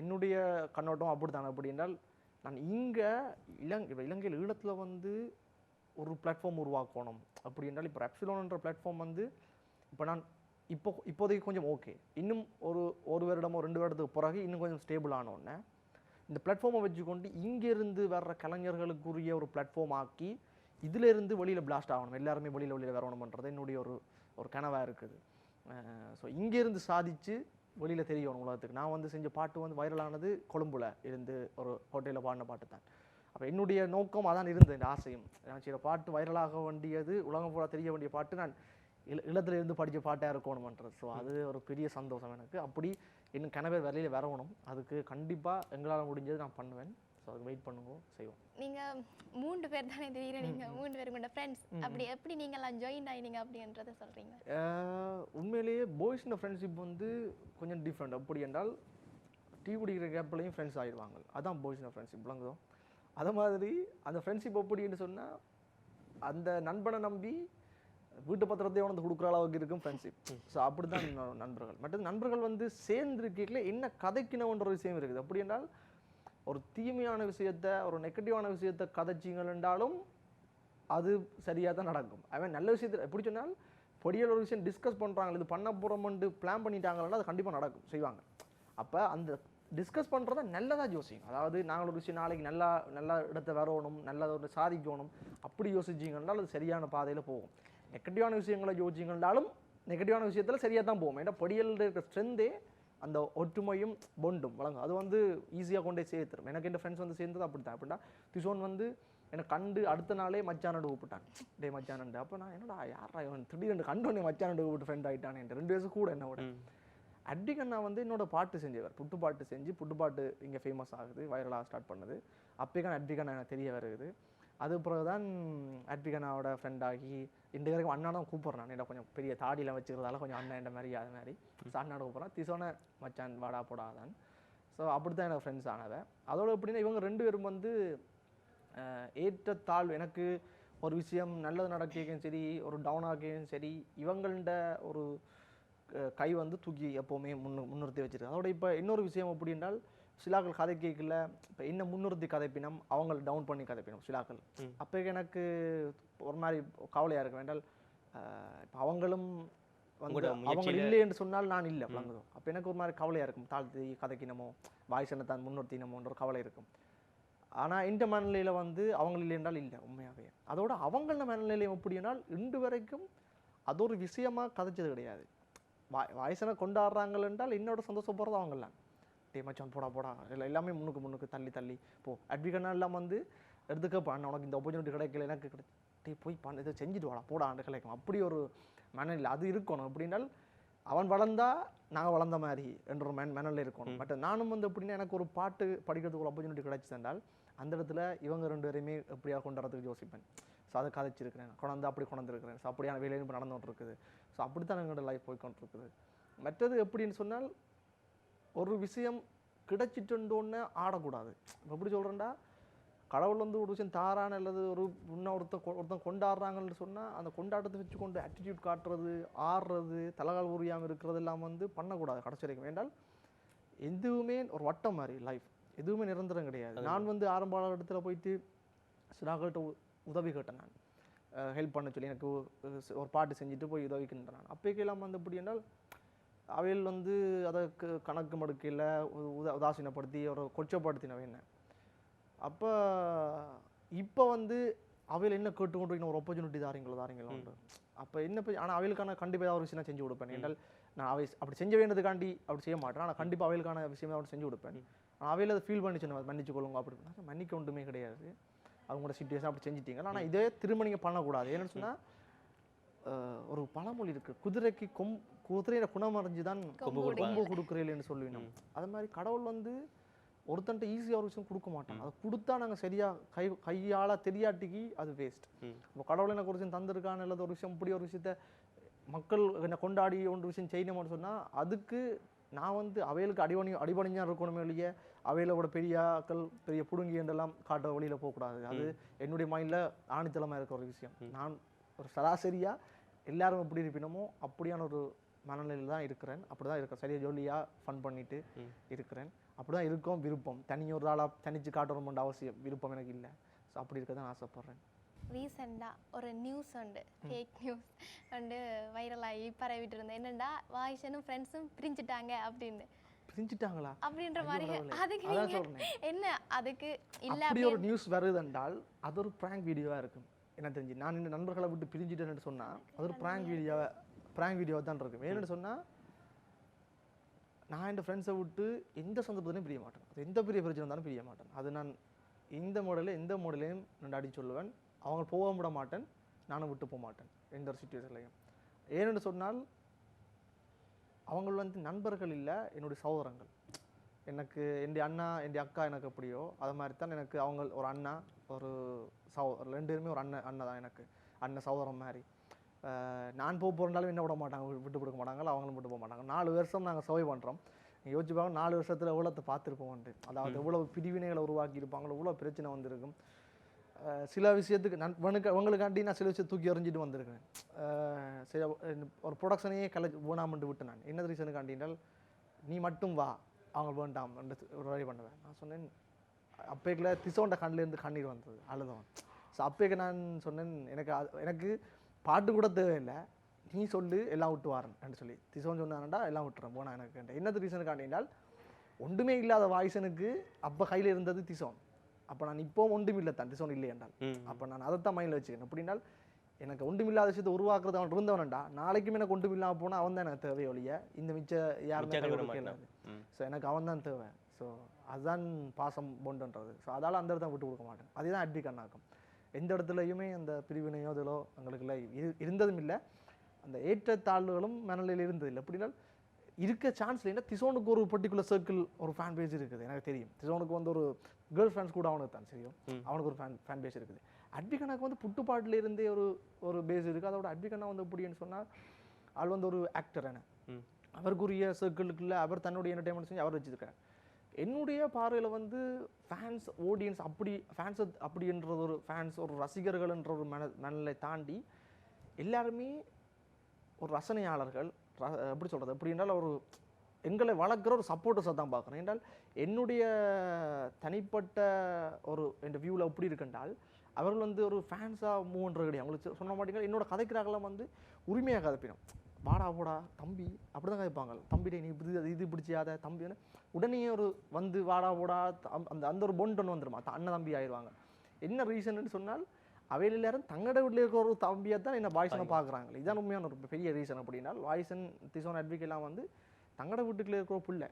என்னுடைய கண்ணோட்டம் அப்படித்தான். அப்படி என்றால் நான் இங்கே இலங்கையில் ஈழத்தில் வந்து ஒரு பிளாட்ஃபார்ம் உருவாக்கணும் அப்படி என்றால் இப்போ எப்சிலோன்ன்ற பிளாட்ஃபார்ம் வந்து இப்போ நான் இப்போதைக்கு கொஞ்சம் ஓகே, இன்னும் ஒரு வருடமோ 2 வருடத்துக்கு பிறகு இன்னும் கொஞ்சம் ஸ்டேபிள் ஆனோடனே இந்த பிளாட்ஃபார்மை வச்சுக்கொண்டு இங்கேருந்து வர்ற கலைஞர்களுக்குரிய ஒரு பிளாட்ஃபார்ம் ஆக்கி இதிலேருந்து வெளியில் பிளாஸ்ட் ஆகணும், எல்லாருமே வெளியில் வரணுமன்றது என்னுடைய ஒரு கனவாக இருக்குது. ஸோ இங்கேருந்து சாதித்து வெளியில் தெரியணும் உலகத்துக்கு. நான் வந்து செஞ்ச பாட்டு வந்து வைரலானது கொழும்புல இருந்து ஒரு ஹோட்டலில் பாடின பாட்டு தான். அப்போ என்னுடைய நோக்கம் அதான் இருந்தது, இந்த ஆசையும். நான் செய்கிற பாட்டு வைரலாக வேண்டியது, உலகம் பூரா தெரிய வேண்டிய பாட்டு நான் இல்லத்தில் இருந்து படித்த பாட்டாக இருக்கணுமன்றது. ஸோ அது ஒரு பெரிய சந்தோஷம் எனக்கு. அப்படி இன்னும் கனவே வெளியில் வரணும், அதுக்கு கண்டிப்பாக எங்களால் முடிஞ்சது நான் பண்ணுவேன். ஸோ அதுக்கு வெயிட் பண்ணுங்க, செய்வோம். நீங்கள் 3 பேர் தானே தெரியுற, நீங்கள் 3 பேர் கூட ஃப்ரெண்ட்ஸ், அப்படி எப்படி நீங்கள்லாம் ஜாயின் ஆகினீங்க அப்படின்றத சொல்கிறீங்க? உண்மையிலேயே பாய்ஸ்ன்ற ஃப்ரெண்ட்ஷிப் வந்து கொஞ்சம் டிஃப்ரெண்ட். அப்படி என்றால் டீ குடிக்கிற கேப்லையும் ஃப்ரெண்ட்ஸ் ஆகிடுவாங்க, அதான் பாய்ஸ்ன்ற ஃப்ரெண்ட்ஷிப் விளங்குதோ. அதை மாதிரி அந்த ஃப்ரெண்ட்ஷிப் எப்படின்னு சொன்னால் அந்த நண்பனை நம்பி வீட்டு பத்திரத்தை உணர்ந்து கொடுக்குற அளவுக்கு இருக்கும் ஃப்ரெண்ட்ஷிப். ஸோ அப்படி தான் நண்பர்கள். மற்றது நண்பர்கள் வந்து சேர்ந்துருக்கீங்களே என்ன கதைக்கணுன்ற விஷயம் இருக்குது. அப்படி என்றால் ஒரு தீமையான விஷயத்த, ஒரு நெகட்டிவான விஷயத்த கதைச்சிங்கள் என்றாலும் அது சரியாக தான் நடக்கும். அவன் நல்ல விஷயத்தை எப்படி சொன்னால் பொடியில் ஒரு விஷயம் டிஸ்கஸ் பண்ணுறாங்க, இது பண்ண போகிறோம்னு பிளான் பண்ணிட்டாங்கன்னா அது கண்டிப்பாக நடக்கும், செய்வாங்க. அப்போ அந்த டிஸ்கஸ் பண்ணுறத நல்லதாக யோசிங்க. அதாவது நாங்கள் ஒரு விஷயம் நாளைக்கு நல்ல இடத்த வரணும், நல்ல ஒரு சாதிக்கணும், அப்படி யோசிச்சிங்கன்றால் அது சரியான பாதையில் போகும். நெகட்டிவான விஷயங்களை யோசிச்சிங்கன்றாலும் நெகட்டிவான விஷயத்தில் சரியாக தான் போகும். ஏன்னா பொடியில் இருக்கிற ஸ்ட்ரென்த்தே அந்த ஒற்றுமையும் பொண்டும் வழங்கும். அது வந்து ஈஸியாக கொண்டே சேர்த்துரும். எனக்கு என் ஃப்ரெண்ட்ஸ் வந்து சேர்ந்தது அப்படி தான். அப்படின்னா திசோன் வந்து எனக்கு கண்டு அடுத்த நாளே மச்சானோட கூப்பிட்டான், டே மச்சானண்டு. அப்போ நான் என்னடா யாரா இவன் திடீர்னு கண்டு மச்சானோட கூப்பிட்டு ஃப்ரெண்ட் ஆகிட்டானே. 2 வயசு கூட என்னோட. அட்விகண்ணா வந்து என்னோட பாட்டு செஞ்சவர், புட்டுப்பாட்டு செஞ்சு புட்டுப்பாட்டு இங்கே ஃபேமஸ் ஆகுது, வைரலாக ஸ்டார்ட் பண்ணது. அப்போக்கான அட்விகண்ணா எனக்கு தெரிய வருது. அது பிறகு தான் அட்விகண்ணாவோட ஃப்ரெண்ட் ஆகி இந்த வரைக்கும் அண்ணாவும் கூப்பிட்றேன். நான் என்ன கொஞ்சம் பெரிய தாடியெலாம் வச்சுக்கிறதால கொஞ்சம் அண்ணன் என்ற மாதிரி அது மாதிரி அண்ணாட கூப்பிட்றேன். திசோன மச்சான் வாடா போடாதான். ஸோ அப்படி தான் எனக்கு ஃப்ரெண்ட்ஸ் ஆனவை. அதோட எப்படின்னா இவங்க 2 பேரும் வந்து ஏற்றத்தாழ்வு, எனக்கு ஒரு விஷயம் நல்லது நடக்கையும் சரி, ஒரு டவுன் ஆகையும் சரி, இவங்கள்ட ஒரு கை வந்து தூக்கி எப்போவுமே முன்னிறுத்தி வச்சிருக்கு. அதோட இப்போ இன்னொரு விஷயம் எப்படி என்றால் சிலாக்கள் கதை கேட்கல, இப்போ என்ன முன்னிறுத்தி கதைப்பினம், அவங்களை டவுன் பண்ணி கதைப்பினம் சிலாக்கள். அப்போ எனக்கு ஒரு மாதிரி கவலையாக இருக்கு. வேண்டால் இப்போ அவங்களும் வந்து அவங்க இல்லை என்று சொன்னால் நான் இல்லை விளங்குதோ. அப்போ எனக்கு ஒரு மாதிரி கவலையாக இருக்கும், தாழ்த்தி கதைக்கினமோ வாய்ஸ் என்ன தான் முன்னிறுத்தினமோன்ற ஒரு கவலை இருக்கும். ஆனால் இந்த மனநிலையில் வந்து அவங்க இல்லை என்றால் இல்லை உண்மையாகவே. அதோட அவங்கள மனநிலையும் எப்படி என்றால் இன்று வரைக்கும் அது ஒரு விஷயமாக கதைச்சது கிடையாது. வாய்ஸனை கொண்டாடுறாங்கள் என்றால் என்னோட சந்தோஷப்படுறது அவங்களாம். டே மச்சான் போடா இல்லை எல்லாமே முன்னுக்கு தள்ளி போ. அட்விகண்ணா எல்லாம் வந்து எடுத்துக்கப்போ அண்ணா உனக்கு இந்த ஆப்பர்ச்சுனிட்டி கிடைக்கல, எனக்கு டே போய் இதை செஞ்சுட்டு வாடா போடா அண்டு கிடைக்கும். அப்படி ஒரு மனநிலை அது இருக்கணும். அப்படின்னால் அவன் வளர்ந்தா நாங்கள் வளர்ந்த மாதிரி என்ற ஒரு மனநிலை இருக்கணும். பட் நானும் வந்து எப்படின்னா எனக்கு ஒரு பாட்டு படிக்கிறதுக்கு ஒரு ஆப்பர்ச்சுனிட்டி கிடைச்சிருந்தால் அந்த இடத்துல இவங்க 2 பேரையுமே எப்படியா கொண்டு வரதுக்கு யோசிப்பேன். ஸோ அதை கதைச்சிருக்கிறேன், கொண்டிருக்கிறேன். ஸோ அப்படியான வேலையும் இப்போ நடந்துகிட்டு இருக்குது. ஸோ அப்படித்தான் எங்களோட லைஃப் போய்கொண்டிருக்குது. மற்றது எப்படின்னு சொன்னால் ஒரு விஷயம் கிடைச்சிட்டுன்னு ஆடக்கூடாது. இப்போ எப்படி சொல்கிறேன்டா, கடவுள் வந்து ஒரு விஷயம் தாரான அல்லது ஒரு ஒருத்தன் கொண்டாடுறாங்கன்னு சொன்னால் அந்த கொண்டாட்டத்தை வச்சு கொண்டு ஆட்டிடியூட் காட்டுறது, ஆடுறது, தலகால் உரியாமல் இருக்கிறது எல்லாம் வந்து பண்ணக்கூடாது கடைசி வரைக்கும். வேண்டால் எதுவுமே ஒரு வட்டம் மாதிரி லைஃப், எதுவுமே நிரந்தரம் கிடையாது. நான் வந்து ஆரம்ப இடத்துல போயிட்டு சிலாக்கள்கிட்ட உதவி கேட்டேன், நான் ஹெல்ப் பண்ண சொல்லி எனக்கு ஒரு பாட்டு செஞ்சுட்டு போய் உதவிக்கின்றேன். நான் அப்போக்கெல்லாம் வந்து எப்படி என்றால் அவையில் வந்து அதற்கு கணக்கு மடுக்கையில் உதாசீனப்படுத்தி ஒரு கொச்சப்படுத்தினவை என்ன. அப்போ இப்போ வந்து அவையில் என்ன கேட்டு கொண்டு ஒரு ஆப்பர்ச்சுனிட்டி தாரீங்களோ உண்டு. அப்போ என்ன ஆனால் அவைகளுக்கான கண்டிப்பாக ஏதாவது ஒரு விஷயம் நான் செஞ்சு கொடுப்பேன். என்றால் நான் அவை அப்படி செஞ்ச வேண்டியதுக்காண்டி அப்படி செய்ய மாட்டேன். ஆனால் கண்டிப்பாக அவைகளுக்கான விஷயமே அப்படி செஞ்சு கொடுப்பேன். அவையில் அதை ஃபீல் பண்ணி சொன்ன மன்னிச்சு கொள்ளுங்க அப்படி மன்னிக்க ஒன்றுமே கிடையாது. அவங்களோட சிச்சுவேஷன் அப்படி செஞ்சிட்டீங்க. ஆனால் இதே திரும்ப நீங்கள் பண்ணக்கூடாது. ஏன்னு சொன்னால் ஒரு பழமொழி இருக்குது, குதிரையோட குணம் அறிஞ்சு தான் கொம்பு கொடுக்குறீங்கன்னு சொல்லுவீங்க. அது மாதிரி கடவுள் வந்து ஒருத்தன்ட்ட ஈஸியாக ஒரு விஷயம் கொடுக்க மாட்டாங்க. அதை கொடுத்தா நாங்கள் சரியாக கையால் தெரியாட்டிக்கு அது வேஸ்ட். இப்போ கடவுள் எனக்கு ஒரு விஷயம் தந்திருக்கான்னு இல்லாத ஒரு விஷயம் இப்படி ஒரு விஷயத்த மக்கள் என்னை கொண்டாடி ஒன்று விஷயம் செய்யணும்னு சொன்னால் அதுக்கு நான் வந்து அவைகளுக்கு அடிபணிஞ்சாக இருக்கணுமே இல்லையே அவையிலோட பெரியாக்கள் பெரிய புடுங்கி என்றெல்லாம் காட்டுற வழியில் போகக்கூடாது. அது என்னுடைய மைண்டில் ஆணித்தளமாக இருக்கிற ஒரு விஷயம். நான் ஒரு சராசரியாக எல்லாரும் எப்படி இருப்பினமோ அப்படியான ஒரு மனநிலையில் தான் இருக்கிறேன். அப்படி தான் இருக்கிறேன். சரியாக ஜொலியாக ஃபன் பண்ணிட்டு இருக்கிறேன். அப்படி தான் இருக்கும் விருப்பம். தனியொரு ஆளாக தனிச்சு காட்டணும்ன்ற அவசியம் விருப்பம் எனக்கு இல்லை. ஸோ அப்படி இருக்க தான் ஆசைப்பட்றேன். ரீசெண்டாக ஒரு நியூஸ் உண்டு, ஃபேக் நியூஸ் வந்து வைரலாகி பரவிட்டு இருந்தேன். என்னென்னா வாய்ஸனும் ஃப்ரெண்ட்ஸும் பிரிஞ்சுட்டாங்க அப்படின்னு. பிரிஞ்சுட்டாங்களா அப்படின்ற மாதிரி. அதுக்கு நீங்கள் என்ன அதுக்கு இல்லை அப்படி ஒரு நியூஸ் வருது என்றால் அது ஒரு ப்ராங்க் வீடியோவாக இருக்கும். என்ன தெரிஞ்சு நான் இந்த நண்பர்களை விட்டு பிரிஞ்சுட்டேன்னு சொன்னால் அது ஒரு ப்ராங்க் வீடியோவாக தான் இருக்கும். ஏன்னு சொன்னால் நான் என் ஃப்ரெண்ட்ஸை விட்டு எந்த சந்தர்ப்பத்திலையும் பிரிய மாட்டேன். அது எந்த பெரிய பிரச்சனை இருந்தாலும் பிரிய மாட்டேன். அது நான் எந்த மாடலையும் நான் அடி சொல்லுவேன். அவங்க போக விட மாட்டேன், நானும் விட்டு போக மாட்டேன் எந்த ஒரு சுச்சுவேஷன்லையும். ஏன்னு சொன்னால் அவங்க வந்து நண்பர்கள் இல்லை, என்னுடைய சகோதரங்கள். எனக்கு என் அண்ணா என் அக்கா எனக்கு எப்படியோ அது மாதிரி தான் எனக்கு அவங்க ஒரு அண்ணா ஒரு ரெண்டு பேருமே ஒரு அண்ணன் தான் எனக்கு அண்ணன் சகோதரம் மாதிரி. நான் போகிறனாலும் என்ன விட மாட்டாங்க, விட்டு கொடுக்க மாட்டாங்க, அவங்களும் விட்டு போக மாட்டாங்க. 4 வருஷம் நாங்கள் சர்வை பண்ணுறோம். நீங்கள் யோசிச்சு பாருங்க 4 வருஷத்தில் எவ்வளோத்தை பார்த்துருப்போம்ட்டு. அதாவது எவ்வளோ பிரிவினைகளை உருவாக்கி இருப்பாங்களோ எவ்வளோ பிரச்சனை வந்திருக்கும். சில விஷயத்துக்கு உங்களுக்காண்டி நான் சில விஷயத்தை தூக்கி எறிஞ்சிட்டு வந்திருக்கேன். சில ஒரு ப்ரொடக்ஷனையே வேணாமட்டு விட்டு நான் என்ன ரீசனுக்காண்டினால் நீ மட்டும் வா அவங்க வேண்டாம் ஒரு வழி பண்ணுவேன். நான் சொன்னேன் அப்பேக்கில் திசோண்ட கண்ணிலேருந்து கண்ணீர் வந்தது, அழுதவன். ஸோ அப்பேக்கு நான் சொன்னேன் எனக்கு பாட்டு கூட தேவையில்லை, நீ சொல்லு எல்லாம் விட்டு வாரேன்னு சொல்லி திசோன்னு சொன்னான்டா எல்லாம் விட்டுறேன் போனா எனக்கு என்னது ரீசனுக்காண்டினால் ஒன்றுமே இல்லாத வாய்ஸனுக்கு அப்போ கையில் இருந்தது திசோன். அப்போ நான் இப்போ ஒன்றும் இல்லை தான் திசோன் இல்லை என்றால் அப்போ நான் அதைத்தான் மைண்டில் வச்சுக்கேன். அப்படின்னால் எனக்கு ஒன்றுமில்லாத விஷயத்தை உருவாக்குறது அவன் இருந்தவனண்டா நாளைக்கும் எனக்கு ஒன்றும் இல்லாமல் போனால் அவன் தான் எனக்கு தேவை ஒழிய இந்த மிச்ச யாருமே கிடையாது. ஸோ எனக்கு அவன் தான் தேவை. ஸோ அதுதான் பாசம் பொண்டுன்றது. ஸோ அதால் அந்த இடத்த விட்டு கொடுக்க மாட்டேன். அதுதான் அட்விக் அண்ணாக்கம். எந்த இடத்துலையுமே அந்த பிரிவினையோ இதிலோ எங்களுக்குள்ள இருந்ததும் இல்லை. அந்த ஏற்றத்தாழ்வுகளும் மனநிலையில் இருந்ததில்லை. எப்படின்னா இருக்க சான்ஸ் இல்லைன்னா திசோனுக்கு ஒரு பர்டிகுலர் சர்க்கிள் ஒரு ஃபேன் பேஸ் இருக்குது எனக்கு தெரியும். திசோனுக்கு வந்து ஒரு கேர்ள் ஃப்ரெண்ட்ஸ் கூட அவனுக்கு தான் தெரியும், அவனுக்கு ஒரு ஃபேன் பேஸ் இருக்குது. அட்விகண்ணாக்கு வந்து புட்டுப்பாட்டில் இருந்தே ஒரு பேஸ் இருக்குது. அதோட அட்விகண்ணா வந்து எப்படின்னு சொன்னால் அவள் வந்து ஒரு ஆக்டர் என அவருக்குரிய சர்க்கிளுக்குள்ள அவர் தன்னுடைய என்டர்டைன்மெண்ட் செஞ்சு அவர் வச்சுருக்கார். என்னுடைய பார்வையில் வந்து ஃபேன்ஸ் ஆடியன்ஸ் ஃபேன்ஸ் அப்படின்ற ஒரு ஃபேன்ஸ் ஒரு ரசிகர்கள்ன்ற ஒரு மனநிலை தாண்டி எல்லாருமே ஒரு ரசனையாளர்கள். எப்படி சொல்கிறது எப்படின்றால் ஒரு எங்களை வளர்க்குற ஒரு சப்போர்ட்டர்ஸை தான் பார்க்குறேன். என்றால் என்னுடைய தனிப்பட்ட ஒரு என் வியூவில் எப்படி இருக்குன்றால் அவர்கள் வந்து ஒரு ஃபேன்ஸாக மூவ் பண்ணுறது கிடையாது. அவங்களுக்கு சொன்ன மாட்டேங்க என்னோட கதைக்கிறாங்களாம் வந்து உரிமையாக கதைப்பினோம். வாடா போடா தம்பி அப்படி தான் கதைப்பாங்க. தம்பிடே நீ இது பிடிச்சியாத தம்பி உடனே ஒரு வந்து வாடா போடா அந்த ஒரு பொண்ட் ஒன்று வந்துடுமா அண்ணன் தம்பி ஆயிடுவாங்க. என்ன ரீசன்னு சொன்னால் அவையில் எல்லாரும் தங்கட வீட்டில் இருக்கிற ஒரு தம்பியாக தான் என்ன வாய்ஸனை பார்க்குறாங்க. இதான் உண்மையான ஒரு பெரிய ரீசன். அப்படின்னா வாய்ஸன் திசோன் அட்விகெல்லாம் வந்து தங்கட வீட்டுக்குள்ளே இருக்கிற பிள்ளை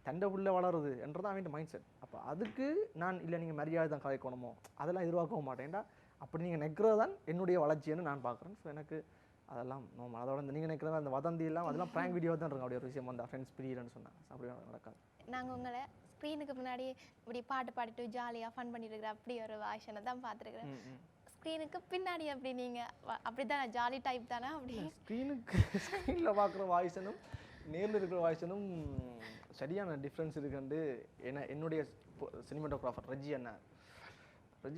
தண்டை புள்ள வளருது என்றதான் அவன் மைண்ட் செட். அப்போ அதுக்கு நான் இல்லை நீங்கள் மரியாதை தான் கதைக்கணுமோ அதெல்லாம் எதிர்பார்க்கவும் மாட்டேன்டா. அப்படி நீங்கள் நிற்கிறது தான் என்னுடைய வளர்ச்சின்னு நான் பார்க்குறேன். ஸோ எனக்கு அதெல்லாம் நோமல். அதோட இந்த நீங்கள் நிற்கிறது அந்த வதந்தி எல்லாம் அதெல்லாம் ப்ராங்க் வீடியோ தான் இருக்கும். அப்படி ஒரு விஷயம் வந்து ஃப்ரெண்ட்ஸ் பிரியன்னு சொன்னாங்க. அப்படி நடக்காது. நாங்கள் உங்களை ஸ்க்ரீனுக்கு முன்னாடி இப்படி பாட்டு பாடிட்டு ஜாலியாக ஃபன் பண்ணிட்டு இருக்கிற அப்படி ஒரு வாய்ஸனை தான் பார்த்துருக்குறேன். ஸ்க்ரீனுக்கு பின்னாடி அப்படி நீங்கள் அப்படி தானே ஜாலி டைப் தானே? அப்படி ஸ்க்ரீனில் பார்க்குற வாய்ஸனும் நேரில் இருக்கிற வாய்ஸனும் சரியான டிஃப்ரென்ஸ் இருக்குண்டு என்னுடைய சினிமாட்டோகிராஃபர் ரஜி